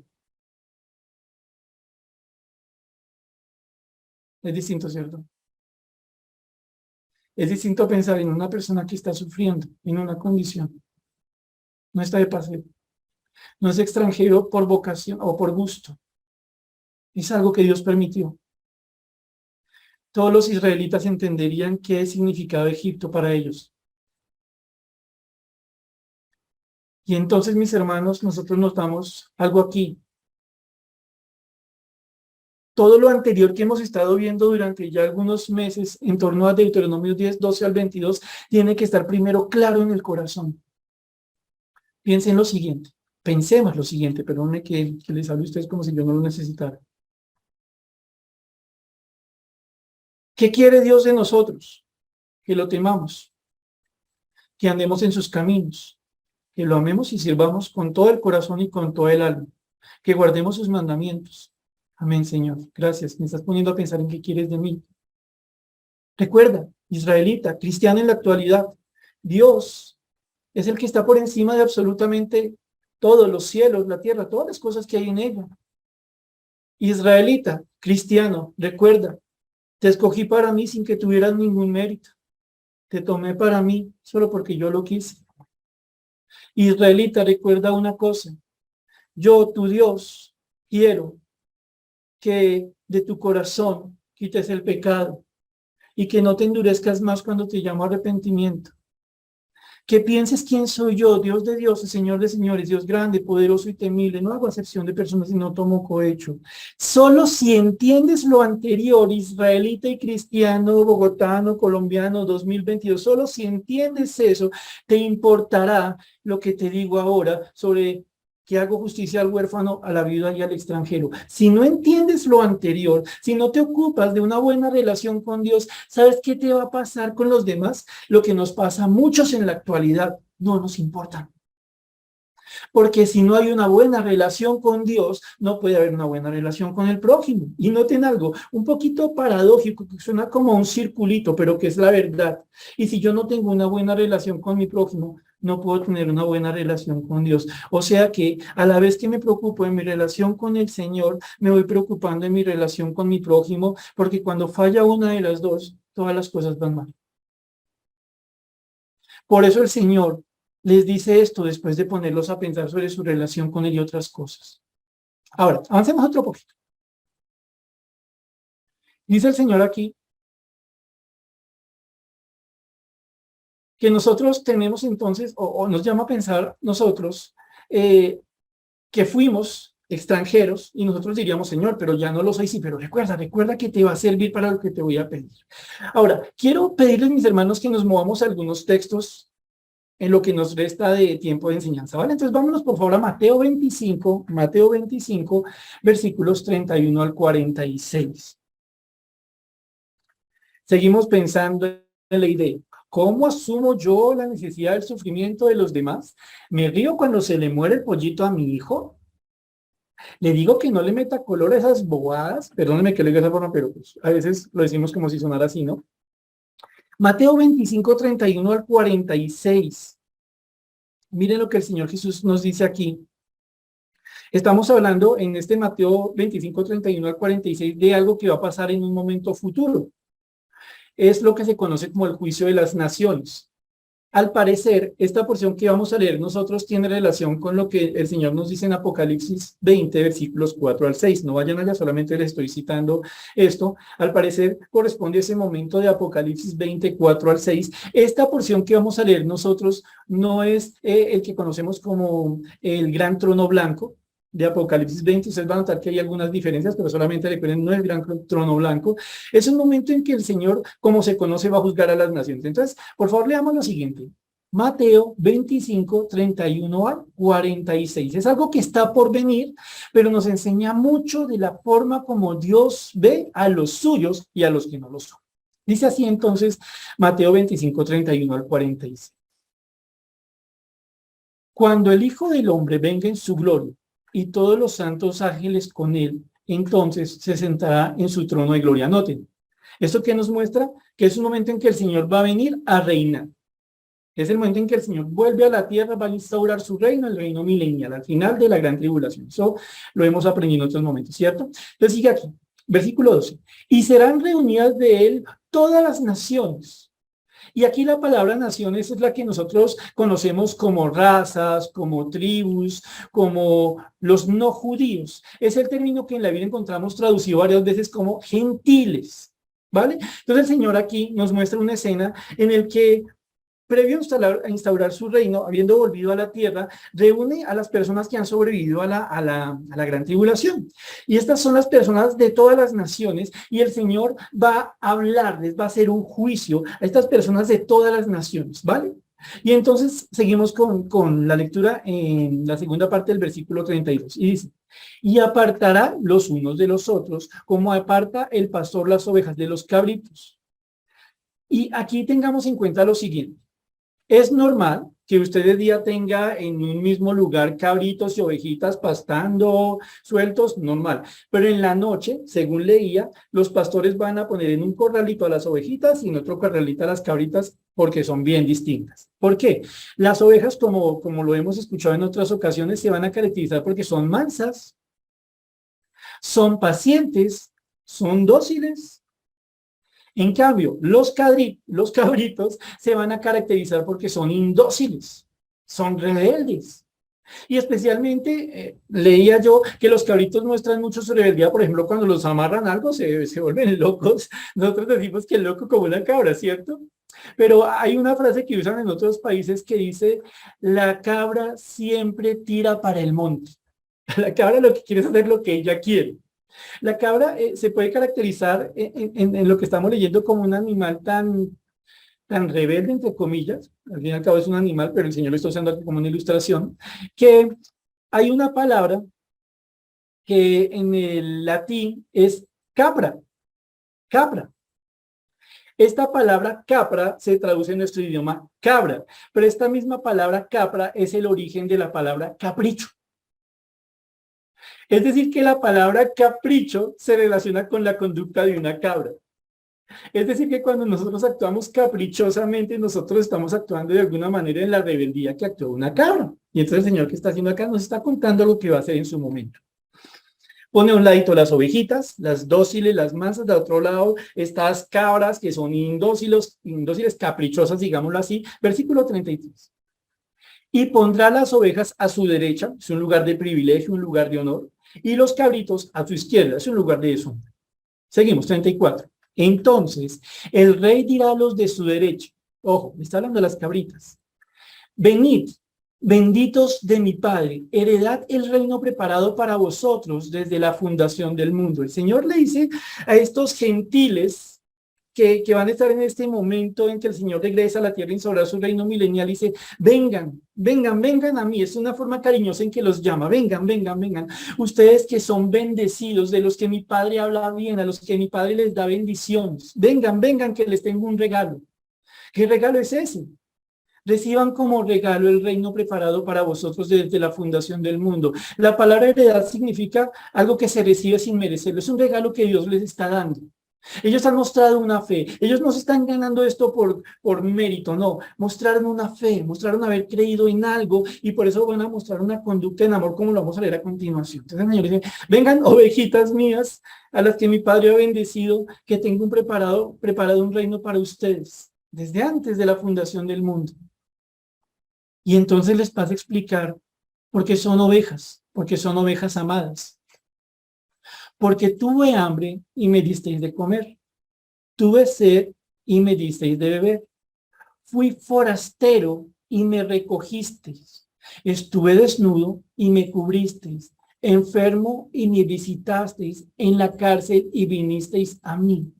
Es distinto, ¿cierto? Es distinto pensar en una persona que está sufriendo en una condición. No está de paseo. No es extranjero por vocación o por gusto. Es algo que Dios permitió. Todos los israelitas entenderían qué significaba Egipto para ellos. Y entonces, mis hermanos, nosotros notamos algo aquí. Todo lo anterior que hemos estado viendo durante ya algunos meses en torno a Deuteronomio 10, 12 al 22, tiene que estar primero claro en el corazón. Piensen lo siguiente, pensemos lo siguiente, perdónenme que les hable a ustedes como si yo no lo necesitara. ¿Qué quiere Dios de nosotros? Que lo temamos, que andemos en sus caminos, que lo amemos y sirvamos con todo el corazón y con todo el alma, que guardemos sus mandamientos. Amén, Señor. Gracias. Me estás poniendo a pensar en qué quieres de mí. Recuerda, israelita, cristiano en la actualidad, Dios es el que está por encima de absolutamente todos los cielos, la tierra, todas las cosas que hay en ella. Israelita, cristiano, recuerda, te escogí para mí sin que tuvieras ningún mérito. Te tomé para mí solo porque yo lo quise. Israelita, recuerda una cosa. Yo, tu Dios, quiero que de tu corazón quites el pecado y que no te endurezcas más cuando te llamo a arrepentimiento. Que pienses quién soy yo, Dios de dioses, Señor de señores, Dios grande, poderoso y temible. No hago acepción de personas y no tomo cohecho. Solo si entiendes lo anterior, israelita y cristiano, bogotano, colombiano, 2022, solo si entiendes eso, te importará lo que te digo ahora sobre que hago justicia al huérfano, a la viuda y al extranjero. Si no entiendes lo anterior, si no te ocupas de una buena relación con Dios, ¿sabes qué te va a pasar con los demás? Lo que nos pasa a muchos en la actualidad, no nos importa. Porque si no hay una buena relación con Dios, no puede haber una buena relación con el prójimo. Y noten algo, un poquito paradójico, que suena como un circulito, pero que es la verdad. Y si yo no tengo una buena relación con mi prójimo, no puedo tener una buena relación con Dios. O sea que a la vez que me preocupo en mi relación con el Señor, me voy preocupando en mi relación con mi prójimo, porque cuando falla una de las dos, todas las cosas van mal. Por eso el Señor les dice esto después de ponerlos a pensar sobre su relación con Él y otras cosas. Ahora, avancemos otro poquito. Dice el Señor aquí que nosotros tenemos entonces, o nos llama a pensar nosotros, que fuimos extranjeros y nosotros diríamos, Señor, pero ya no lo soy, sí, pero recuerda que te va a servir para lo que te voy a pedir. Ahora, quiero pedirles, mis hermanos, que nos movamos a algunos textos en lo que nos resta de tiempo de enseñanza, ¿vale? Entonces vámonos por favor a Mateo 25, versículos 31 al 46. Seguimos pensando en la idea. ¿Cómo asumo yo la necesidad del sufrimiento de los demás? ¿Me río cuando se le muere el pollito a mi hijo? ¿Le digo que no le meta color a esas bobadas? Perdónenme que lo diga de esa forma, pero pues, a veces lo decimos como si sonara así, ¿no? Mateo 25, 31 al 46. Miren lo que el Señor Jesús nos dice aquí. Estamos hablando en este Mateo 25, 31 al 46 de algo que va a pasar en un momento futuro. Es lo que se conoce como el juicio de las naciones. Al parecer, esta porción que vamos a leer nosotros tiene relación con lo que el Señor nos dice en Apocalipsis 20, versículos 4 al 6. No vayan allá, solamente les estoy citando esto. Al parecer, corresponde a ese momento de Apocalipsis 20, 4 al 6. Esta porción que vamos a leer nosotros no es el que conocemos como el gran trono blanco de Apocalipsis 20. Ustedes van a notar que hay algunas diferencias, pero solamente recuerden, no es el gran trono blanco. Es un momento en que el Señor, como se conoce, va a juzgar a las naciones. Entonces, por favor, leamos lo siguiente. Mateo 25, 31 al 46. Es algo que está por venir, pero nos enseña mucho de la forma como Dios ve a los suyos y a los que no lo son. Dice así entonces Mateo 25, 31 al 46. Cuando el Hijo del Hombre venga en su gloria y todos los santos ángeles con él, entonces se sentará en su trono de gloria. Noten, ¿esto qué nos muestra? Que es un momento en que el Señor va a venir a reinar. Es el momento en que el Señor vuelve a la tierra, va a instaurar su reino, el reino milenial, al final de la gran tribulación. Eso lo hemos aprendido en otros momentos, ¿cierto? Entonces sigue aquí, versículo 12. Y serán reunidas de él todas las naciones. Y aquí la palabra naciones es la que nosotros conocemos como razas, como tribus, como los no judíos. Es el término que en la Biblia encontramos traducido varias veces como gentiles, ¿vale? Entonces el Señor aquí nos muestra una escena en el que previo a instaurar su reino, habiendo volvido a la tierra, reúne a las personas que han sobrevivido a la gran tribulación. Y estas son las personas de todas las naciones, y el Señor va a hablarles, va a hacer un juicio a estas personas de todas las naciones, ¿vale? Y entonces seguimos con la lectura en la segunda parte del versículo 32, y dice, y apartará los unos de los otros, como aparta el pastor las ovejas de los cabritos. Y aquí tengamos en cuenta lo siguiente. Es normal que usted de día tenga en un mismo lugar cabritos y ovejitas pastando sueltos, normal. Pero en la noche, según leía, los pastores van a poner en un corralito a las ovejitas y en otro corralito a las cabritas porque son bien distintas. ¿Por qué? Las ovejas, como lo hemos escuchado en otras ocasiones, se van a caracterizar porque son mansas, son pacientes, son dóciles. En cambio, los cabritos se van a caracterizar porque son indóciles, son rebeldes. Y especialmente leía yo que los cabritos muestran mucho su rebeldía, por ejemplo, cuando los amarran algo se vuelven locos. Nosotros decimos que es loco como una cabra, ¿cierto? Pero hay una frase que usan en otros países que dice, la cabra siempre tira para el monte. La cabra lo que quiere es hacer lo que ella quiere. La cabra se puede caracterizar en lo que estamos leyendo como un animal tan rebelde, entre comillas. Al fin y al cabo es un animal, pero el Señor lo está usando aquí como una ilustración, que hay una palabra que en el latín es capra. Capra. Esta palabra capra se traduce en nuestro idioma cabra, pero esta misma palabra capra es el origen de la palabra capricho. Es decir, que la palabra capricho se relaciona con la conducta de una cabra. Es decir, que cuando nosotros actuamos caprichosamente, nosotros estamos actuando de alguna manera en la rebeldía que actuó una cabra. Y entonces el Señor que está haciendo acá nos está contando lo que va a hacer en su momento. Pone a un ladito las ovejitas, las dóciles, las mansas, de otro lado estas cabras que son indóciles, caprichosas, digámoslo así. Versículo 33. Y pondrá las ovejas a su derecha, es un lugar de privilegio, un lugar de honor, y los cabritos a su izquierda, es un lugar de deshonra. Seguimos, 34. Entonces, el rey dirá a los de su derecha, Ojo, me está hablando de las cabritas. Venid, benditos de mi Padre, heredad el reino preparado para vosotros desde la fundación del mundo. El Señor le dice a estos gentiles que van a estar en este momento en que el Señor regresa a la tierra y instaurar su reino milenial, dice, vengan, vengan, vengan a mí. Es una forma cariñosa en que los llama, vengan, vengan, vengan. Ustedes que son bendecidos, de los que mi Padre habla bien, a los que mi Padre les da bendiciones. Vengan, vengan, que les tengo un regalo. ¿Qué regalo es ese? Reciban como regalo el reino preparado para vosotros desde la fundación del mundo. La palabra heredad significa algo que se recibe sin merecerlo. Es un regalo que Dios les está dando. Ellos han mostrado una fe. Ellos no se están ganando esto por mérito, no. Mostraron una fe, mostraron haber creído en algo y por eso van a mostrar una conducta en amor como lo vamos a leer a continuación. Entonces el Señor dice, vengan ovejitas mías a las que mi Padre ha bendecido, que tengo preparado un reino para ustedes desde antes de la fundación del mundo. Y entonces les pasa a explicar por qué son ovejas amadas. Porque tuve hambre y me disteis de comer. Tuve sed y me disteis de beber. Fui forastero y me recogisteis. Estuve desnudo y me cubristeis. Enfermo y me visitasteis. En la cárcel y vinisteis a mí.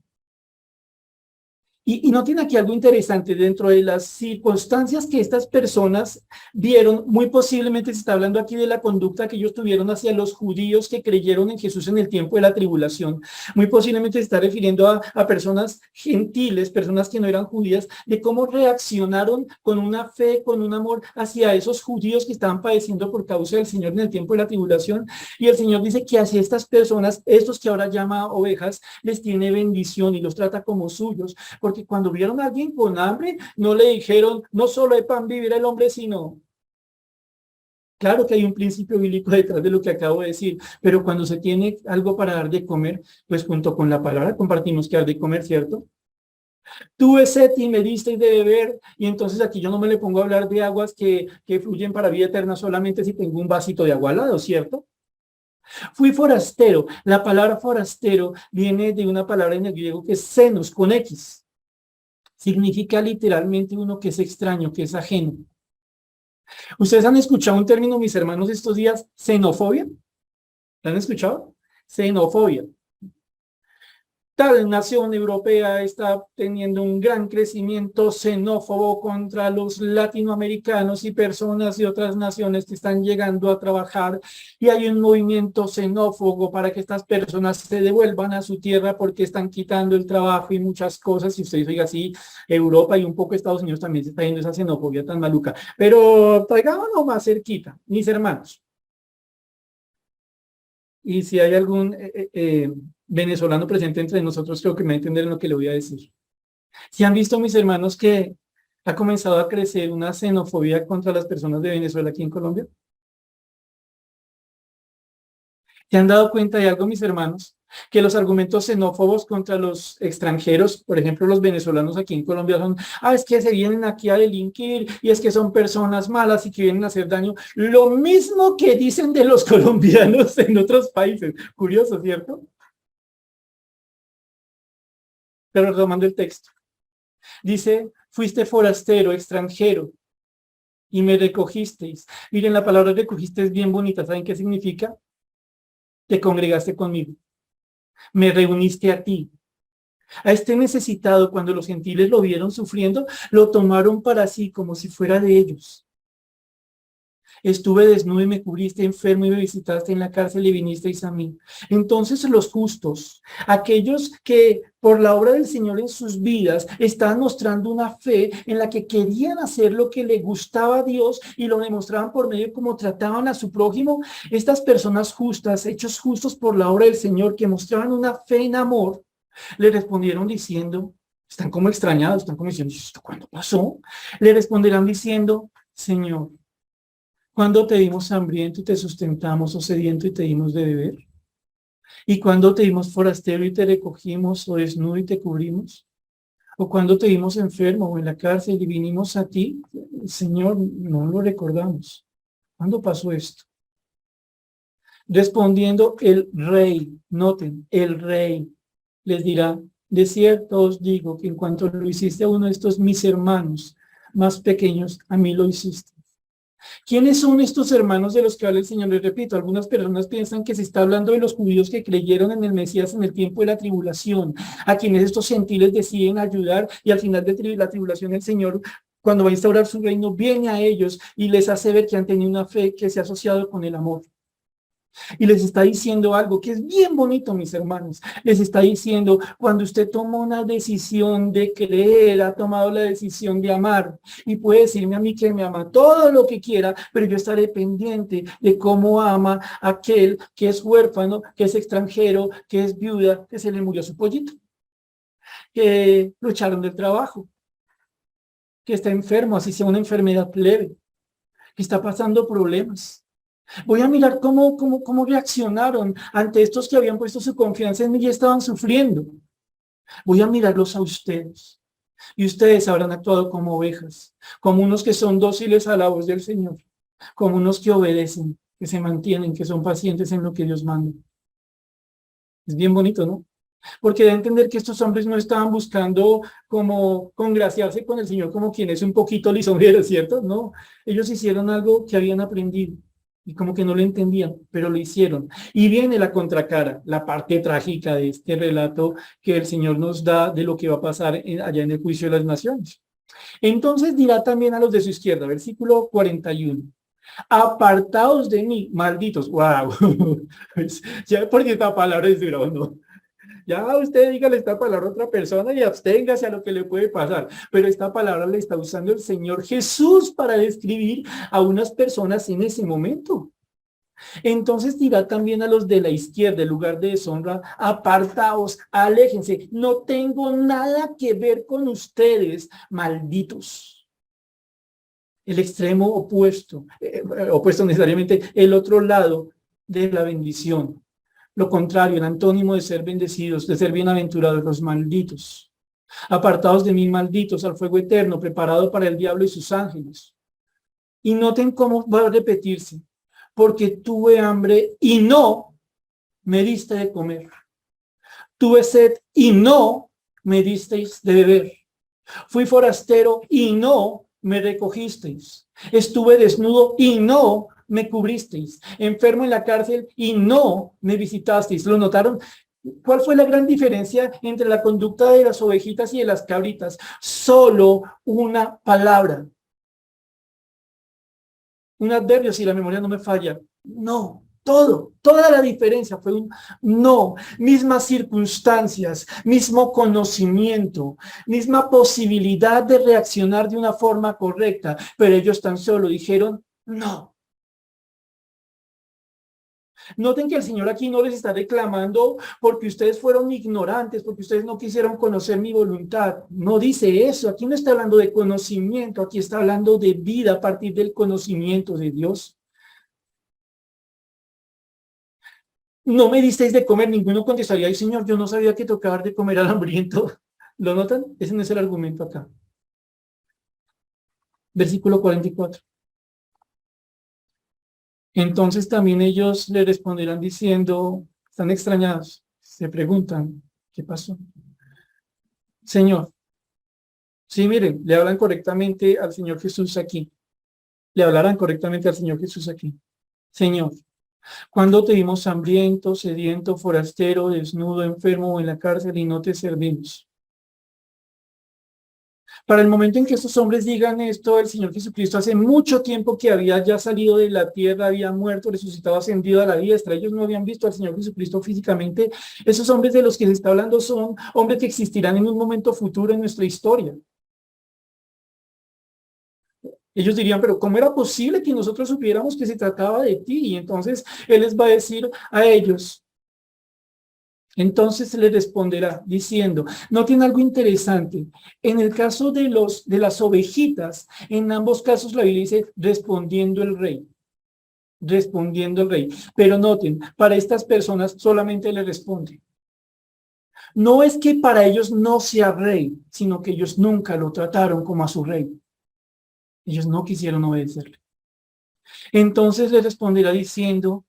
Y no tiene aquí algo interesante dentro de las circunstancias que estas personas vieron. Muy posiblemente se está hablando aquí de la conducta que ellos tuvieron hacia los judíos que creyeron en Jesús en el tiempo de la tribulación. Muy posiblemente se está refiriendo a personas gentiles, personas que no eran judías, de cómo reaccionaron con una fe, con un amor hacia esos judíos que estaban padeciendo por causa del Señor en el tiempo de la tribulación. Y el Señor dice que hacia estas personas, estos que ahora llama ovejas, les tiene bendición y los trata como suyos. Porque cuando vieron a alguien con hambre, no le dijeron, no solo de pan vivirá el hombre, sino... Claro que hay un principio bíblico detrás de lo que acabo de decir, pero cuando se tiene algo para dar de comer, pues junto con la palabra compartimos que dar de comer, ¿cierto? Tuve sed y me disteis de beber, y entonces aquí yo no me le pongo a hablar de aguas que fluyen para vida eterna solamente si tengo un vasito de agua al lado, ¿cierto? Fui forastero. La palabra forastero viene de una palabra en el griego que es xenos, con X. Significa literalmente uno que es extraño, que es ajeno. ¿Ustedes han escuchado un término, mis hermanos, estos días? ¿Xenofobia? ¿Lo han escuchado? Xenofobia. Tal nación europea está teniendo un gran crecimiento xenófobo contra los latinoamericanos y personas de otras naciones que están llegando a trabajar, y hay un movimiento xenófobo para que estas personas se devuelvan a su tierra porque están quitando el trabajo y muchas cosas. Si ustedes oigan así, Europa y un poco Estados Unidos también se está yendo esa xenofobia tan maluca, pero traigámonos más cerquita, mis hermanos. Y si hay algún venezolano presente entre nosotros, creo que me va a entender lo que le voy a decir. Si han visto, mis hermanos, que ha comenzado a crecer una xenofobia contra las personas de Venezuela aquí en Colombia. ¿Se han dado cuenta de algo, mis hermanos? Que los argumentos xenófobos contra los extranjeros, por ejemplo, los venezolanos aquí en Colombia son, es que se vienen aquí a delinquir y es que son personas malas y que vienen a hacer daño. Lo mismo que dicen de los colombianos en otros países. Curioso, ¿cierto? Pero retomando el texto. Dice, fuiste forastero, extranjero, y me recogisteis. Miren, la palabra recogiste es bien bonita. ¿Saben qué significa? Te congregaste conmigo. Me reuniste a ti. A este necesitado, cuando los gentiles lo vieron sufriendo, lo tomaron para sí como si fuera de ellos. Estuve desnudo y me cubriste, enfermo y me visitaste en la cárcel y vinisteis a mí. Entonces los justos, aquellos que por la obra del Señor en sus vidas estaban mostrando una fe en la que querían hacer lo que le gustaba a Dios y lo demostraban por medio de cómo trataban a su prójimo, estas personas justas, hechos justos por la obra del Señor, que mostraban una fe en amor, le respondieron diciendo, están como extrañados, están como diciendo, ¿esto cuándo pasó? Le responderán diciendo, Señor, ¿cuándo te dimos hambriento y te sustentamos, o sediento y te dimos de beber? ¿Y cuándo te dimos forastero y te recogimos, o desnudo y te cubrimos? ¿O cuándo te dimos enfermo o en la cárcel y vinimos a ti? Señor, no lo recordamos. ¿Cuándo pasó esto? Respondiendo el rey, noten, el rey les dirá, De cierto os digo que en cuanto lo hiciste a uno de estos mis hermanos más pequeños, a mí lo hiciste. ¿Quiénes son estos hermanos de los que habla el Señor? Les repito, algunas personas piensan que se está hablando de los judíos que creyeron en el Mesías en el tiempo de la tribulación, a quienes estos gentiles deciden ayudar y al final de la tribulación el Señor, cuando va a instaurar su reino, viene a ellos y les hace ver que han tenido una fe que se ha asociado con el amor. Y les está diciendo algo que es bien bonito, mis hermanos. Les está diciendo, cuando usted toma una decisión de creer, ha tomado la decisión de amar, y puede decirme a mí que me ama todo lo que quiera, pero yo estaré pendiente de cómo ama a aquel que es huérfano, que es extranjero, que es viuda, que se le murió su pollito, que lo echaron del trabajo, que está enfermo, así sea una enfermedad leve, que está pasando problemas. Voy a mirar cómo reaccionaron ante estos que habían puesto su confianza en mí y estaban sufriendo. Voy a mirarlos a ustedes. Y ustedes habrán actuado como ovejas, como unos que son dóciles a la voz del Señor, como unos que obedecen, que se mantienen, que son pacientes en lo que Dios manda. Es bien bonito, ¿no? Porque da a entender que estos hombres no estaban buscando como congraciarse con el Señor como quien es un poquito lisonjero, ¿cierto? No, ellos hicieron algo que habían aprendido. Y como que no lo entendían, pero lo hicieron. Y viene la contracara, la parte trágica de este relato que el Señor nos da de lo que va a pasar allá en el juicio de las naciones. Entonces dirá también a los de su izquierda, versículo 41. Apartaos de mí, malditos. ¡Wow! Ya porque esta palabra es dura, ¿no? Ya usted dígale esta palabra a otra persona y absténgase a lo que le puede pasar. Pero esta palabra la está usando el Señor Jesús para describir a unas personas en ese momento. Entonces dirá también a los de la izquierda, en lugar de deshonra, apartaos, aléjense. No tengo nada que ver con ustedes, malditos. El extremo opuesto, opuesto necesariamente, el otro lado de la bendición. Lo contrario, el antónimo de ser bendecidos, de ser bienaventurados, los malditos. Apartados de mí, malditos, al fuego eterno, preparado para el diablo y sus ángeles. Y noten cómo va a repetirse. Porque tuve hambre y no me diste de comer. Tuve sed y no me disteis de beber. Fui forastero y no me recogisteis. Estuve desnudo y no me cubristeis, enfermo en la cárcel y no me visitasteis. ¿Lo notaron? ¿Cuál fue la gran diferencia entre la conducta de las ovejitas y de las cabritas? Solo una palabra. Un adverbio, si la memoria no me falla. No, toda la diferencia fue un no. Mismas circunstancias, mismo conocimiento, misma posibilidad de reaccionar de una forma correcta, pero ellos tan solo dijeron no. Noten que el Señor aquí no les está reclamando porque ustedes fueron ignorantes, porque ustedes no quisieron conocer mi voluntad. No dice eso. Aquí no está hablando de conocimiento, aquí está hablando de vida a partir del conocimiento de Dios. No me disteis de comer, ninguno contestaría, ay Señor, yo no sabía que tocaba de comer al hambriento. ¿Lo notan? Ese no es el argumento acá. Versículo 44. Entonces también ellos le responderán diciendo, están extrañados, se preguntan, ¿qué pasó? Señor, sí, miren, le hablan correctamente al Señor Jesús aquí. Le hablarán correctamente al Señor Jesús aquí. Señor, ¿cuándo te vimos hambriento, sediento, forastero, desnudo, enfermo o en la cárcel y no te servimos? Para el momento en que estos hombres digan esto, el Señor Jesucristo hace mucho tiempo que había ya salido de la tierra, había muerto, resucitado, ascendido a la diestra. Ellos no habían visto al Señor Jesucristo físicamente. Esos hombres de los que se está hablando son hombres que existirán en un momento futuro en nuestra historia. Ellos dirían, pero ¿cómo era posible que nosotros supiéramos que se trataba de ti? Y entonces Él les va a decir a ellos, entonces le responderá diciendo, noten algo interesante. En el caso de las ovejitas, en ambos casos la Biblia dice respondiendo el rey. Respondiendo el rey. Pero noten, para estas personas solamente le responde. No es que para ellos no sea rey, sino que ellos nunca lo trataron como a su rey. Ellos no quisieron obedecerle. Entonces le responderá diciendo,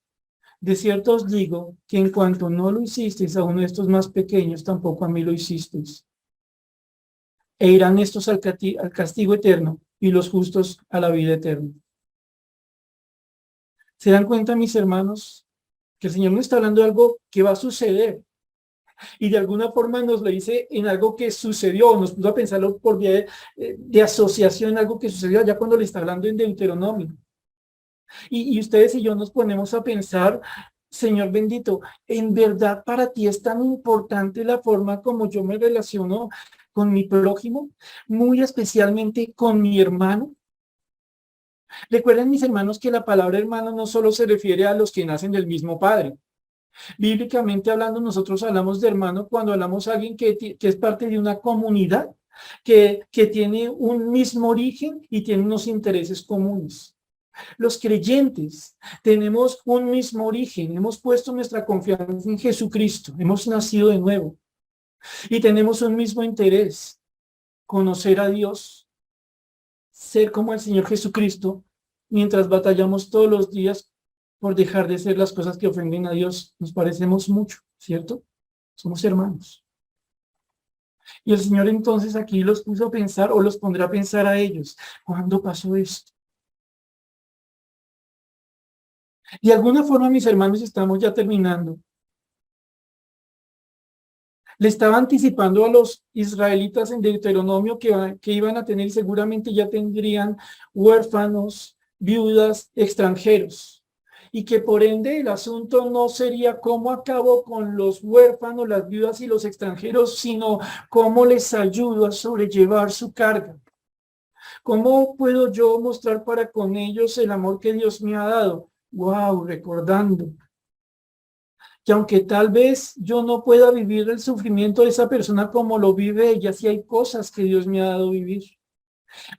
De cierto os digo que en cuanto no lo hicisteis a uno de estos más pequeños, tampoco a mí lo hicisteis. E irán estos al castigo eterno y los justos a la vida eterna. ¿Se dan cuenta, mis hermanos, que el Señor no está hablando de algo que va a suceder? Y de alguna forma nos lo dice en algo que sucedió, nos puso a pensarlo por vía de asociación, algo que sucedió allá cuando le está hablando en Deuteronomio. Y ustedes y yo nos ponemos a pensar, Señor bendito, ¿en verdad para ti es tan importante la forma como yo me relaciono con mi prójimo, muy especialmente con mi hermano? Recuerden, mis hermanos, que la palabra hermano no solo se refiere a los que nacen del mismo padre. Bíblicamente hablando, nosotros hablamos de hermano cuando hablamos de alguien que es parte de una comunidad, que tiene un mismo origen y tiene unos intereses comunes. Los creyentes tenemos un mismo origen, hemos puesto nuestra confianza en Jesucristo, hemos nacido de nuevo y tenemos un mismo interés, conocer a Dios, ser como el Señor Jesucristo, mientras batallamos todos los días por dejar de hacer las cosas que ofenden a Dios. Nos parecemos mucho, ¿cierto? Somos hermanos. Y el Señor entonces aquí los puso a pensar o los pondrá a pensar a ellos. ¿Cuándo pasó esto? De alguna forma, mis hermanos, estamos ya terminando. Le estaba anticipando a los israelitas en Deuteronomio que iban a tener y seguramente ya tendrían huérfanos, viudas, extranjeros. Y que por ende el asunto no sería cómo acabo con los huérfanos, las viudas y los extranjeros, sino cómo les ayudo a sobrellevar su carga. ¿Cómo puedo yo mostrar para con ellos el amor que Dios me ha dado? Wow, recordando que aunque tal vez yo no pueda vivir el sufrimiento de esa persona como lo vive ella, sí hay cosas que Dios me ha dado vivir.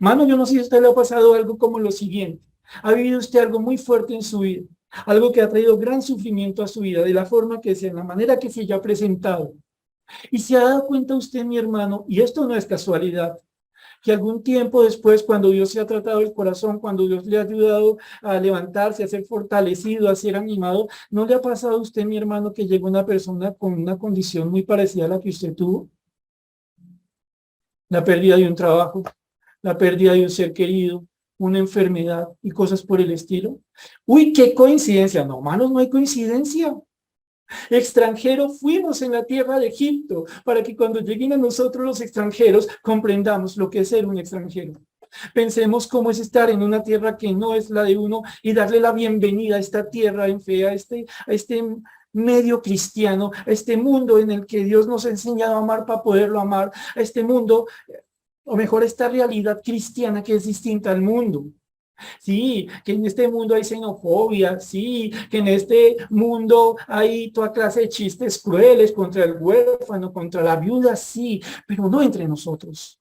Mano, yo no sé si a usted le ha pasado algo como lo siguiente. Ha vivido usted algo muy fuerte en su vida, algo que ha traído gran sufrimiento a su vida, de la forma que sea, de la manera que se haya presentado. Y se ha dado cuenta usted, mi hermano, y esto no es casualidad, que algún tiempo después, cuando Dios se ha tratado el corazón, cuando Dios le ha ayudado a levantarse, a ser fortalecido, a ser animado, ¿no le ha pasado a usted, mi hermano, que llegó una persona con una condición muy parecida a la que usted tuvo? La pérdida de un trabajo, la pérdida de un ser querido, una enfermedad y cosas por el estilo. Uy, qué coincidencia. No, hermanos, no hay coincidencia. Extranjeros fuimos en la tierra de Egipto para que cuando lleguen a nosotros los extranjeros comprendamos lo que es ser un extranjero. Pensemos cómo es estar en una tierra que no es la de uno y darle la bienvenida a esta tierra en fe, a este medio cristiano, a este mundo en el que Dios nos ha enseñado a amar para poderlo amar, a este mundo, o mejor, esta realidad cristiana que es distinta al mundo. Sí, que en este mundo hay xenofobia, sí, que en este mundo hay toda clase de chistes crueles contra el huérfano, contra la viuda, sí, pero no entre nosotros.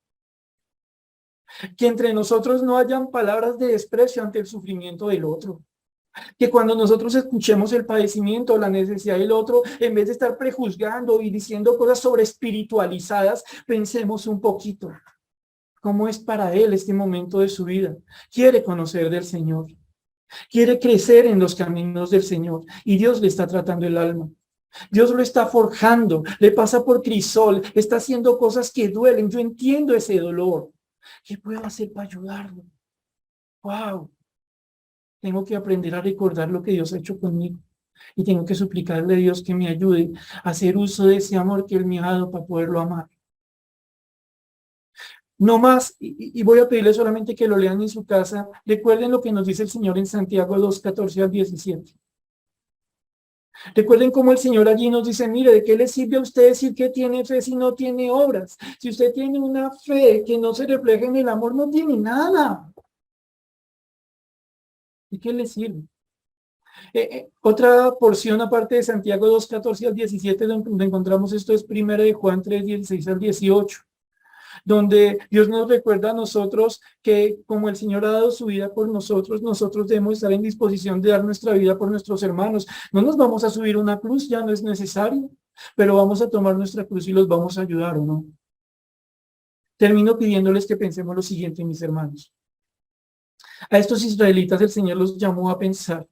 Que entre nosotros no hayan palabras de desprecio ante el sufrimiento del otro. Que cuando nosotros escuchemos el padecimiento, la necesidad del otro, en vez de estar prejuzgando y diciendo cosas sobre espiritualizadas, pensemos un poquito. ¿Cómo es para él este momento de su vida? Quiere conocer del Señor. Quiere crecer en los caminos del Señor y Dios le está tratando el alma. Dios lo está forjando, le pasa por crisol, está haciendo cosas que duelen. Yo entiendo ese dolor. ¿Qué puedo hacer para ayudarlo? Wow, tengo que aprender a recordar lo que Dios ha hecho conmigo y tengo que suplicarle a Dios que me ayude a hacer uso de ese amor que Él me ha dado para poderlo amar. No más, y voy a pedirle solamente que lo lean en su casa. Recuerden lo que nos dice el Señor en Santiago 2:14 al 17. Recuerden cómo el Señor allí nos dice, mire, ¿de qué le sirve a usted decir que tiene fe si no tiene obras? Si usted tiene una fe que no se refleja en el amor, no tiene nada. ¿De qué le sirve? Otra porción aparte de Santiago 2:14 al 17, donde encontramos esto, es primera de Juan 3:16 al 18, donde Dios nos recuerda a nosotros que como el Señor ha dado su vida por nosotros, nosotros debemos estar en disposición de dar nuestra vida por nuestros hermanos. No nos vamos a subir una cruz, ya no es necesario, pero vamos a tomar nuestra cruz y los vamos a ayudar, ¿o no? Termino pidiéndoles que pensemos lo siguiente, mis hermanos. A estos israelitas el Señor los llamó a pensar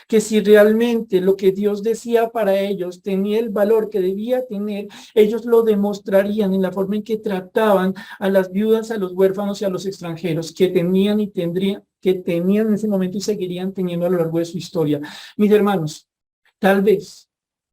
que si realmente lo que Dios decía para ellos tenía el valor que debía tener, ellos lo demostrarían en la forma en que trataban a las viudas, a los huérfanos y a los extranjeros, que tenían y tendrían, que tenían en ese momento y seguirían teniendo a lo largo de su historia. Mis hermanos, tal vez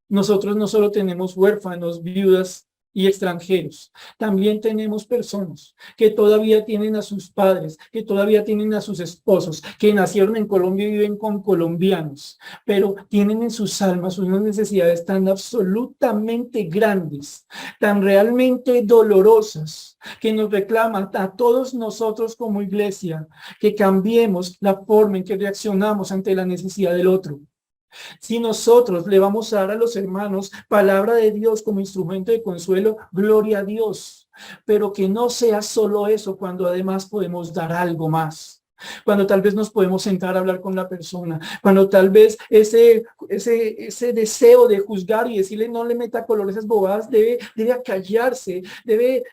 nosotros no solo tenemos huérfanos, viudas y extranjeros, también tenemos personas que todavía tienen a sus padres, que todavía tienen a sus esposos, que nacieron en Colombia y viven con colombianos, pero tienen en sus almas unas necesidades tan absolutamente grandes, tan realmente dolorosas, que nos reclaman a todos nosotros como iglesia que cambiemos la forma en que reaccionamos ante la necesidad del otro. Si nosotros le vamos a dar a los hermanos palabra de Dios como instrumento de consuelo, gloria a Dios. Pero que no sea solo eso, cuando además podemos dar algo más. Cuando tal vez nos podemos sentar a hablar con la persona, cuando tal vez ese deseo de juzgar y decirle no le meta color a esas bobadas debe acallarse, debe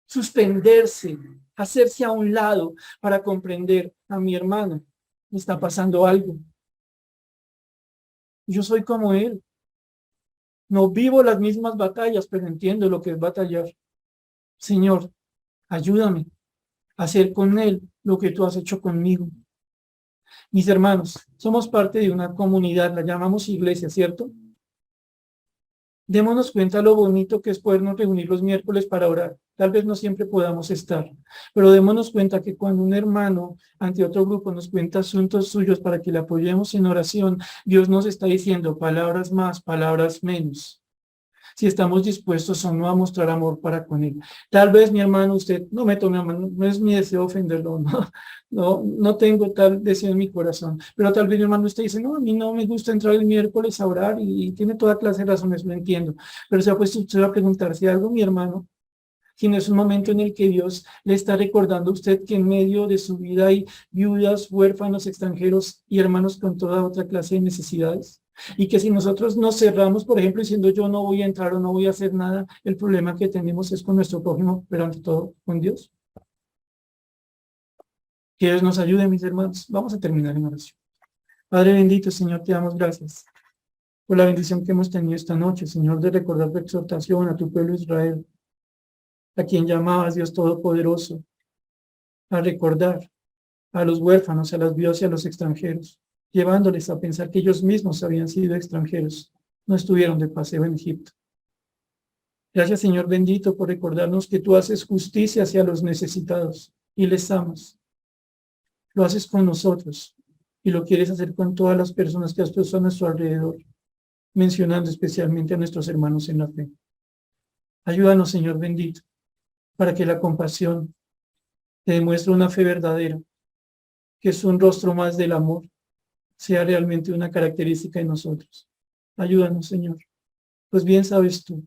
suspenderse, hacerse a un lado para comprender a mi hermano. Me está pasando algo. Yo soy como él. No vivo las mismas batallas, pero entiendo lo que es batallar. Señor, ayúdame a hacer con él lo que tú has hecho conmigo. Mis hermanos, somos parte de una comunidad, la llamamos iglesia, ¿cierto? Démonos cuenta lo bonito que es podernos reunir los miércoles para orar. Tal vez no siempre podamos estar, pero démonos cuenta que cuando un hermano ante otro grupo nos cuenta asuntos suyos para que le apoyemos en oración, Dios nos está diciendo palabras más, palabras menos. Si estamos dispuestos o no a mostrar amor para con él. Tal vez, mi hermano, usted no me tome a mano, no es mi deseo ofenderlo, no tengo tal deseo en mi corazón, pero tal vez, mi hermano, usted dice, no, a mí no me gusta entrar el miércoles a orar y tiene toda clase de razones, lo entiendo, pero se ha puesto usted a preguntar si algo, mi hermano, si no es un momento en el que Dios le está recordando a usted que en medio de su vida hay viudas, huérfanos, extranjeros y hermanos con toda otra clase de necesidades. Y que si nosotros nos cerramos, por ejemplo, diciendo yo no voy a entrar o no voy a hacer nada, el problema que tenemos es con nuestro prójimo, pero ante todo con Dios. Que Dios nos ayude, mis hermanos. Vamos a terminar en oración. Padre bendito, Señor, te damos gracias por la bendición que hemos tenido esta noche, Señor, de recordar tu exhortación a tu pueblo Israel, a quien llamabas Dios Todopoderoso, a recordar a los huérfanos, a las viudas y a los extranjeros, llevándoles a pensar que ellos mismos habían sido extranjeros, no estuvieron de paseo en Egipto. Gracias, Señor bendito, por recordarnos que tú haces justicia hacia los necesitados y les amas. Lo haces con nosotros y lo quieres hacer con todas las personas que has puesto a nuestro alrededor, mencionando especialmente a nuestros hermanos en la fe. Ayúdanos, Señor bendito, para que la compasión te demuestre una fe verdadera, que es un rostro más del amor, sea realmente una característica de nosotros. Ayúdanos, Señor, pues bien sabes tú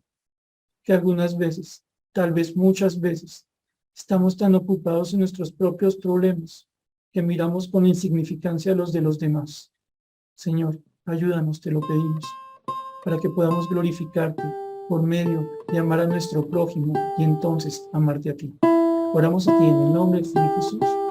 que algunas veces, tal vez muchas veces, estamos tan ocupados en nuestros propios problemas que miramos con insignificancia los de los demás. Señor, ayúdanos, te lo pedimos, para que podamos glorificarte por medio de amar a nuestro prójimo y entonces amarte a ti. Oramos a ti en el nombre del Señor Jesús.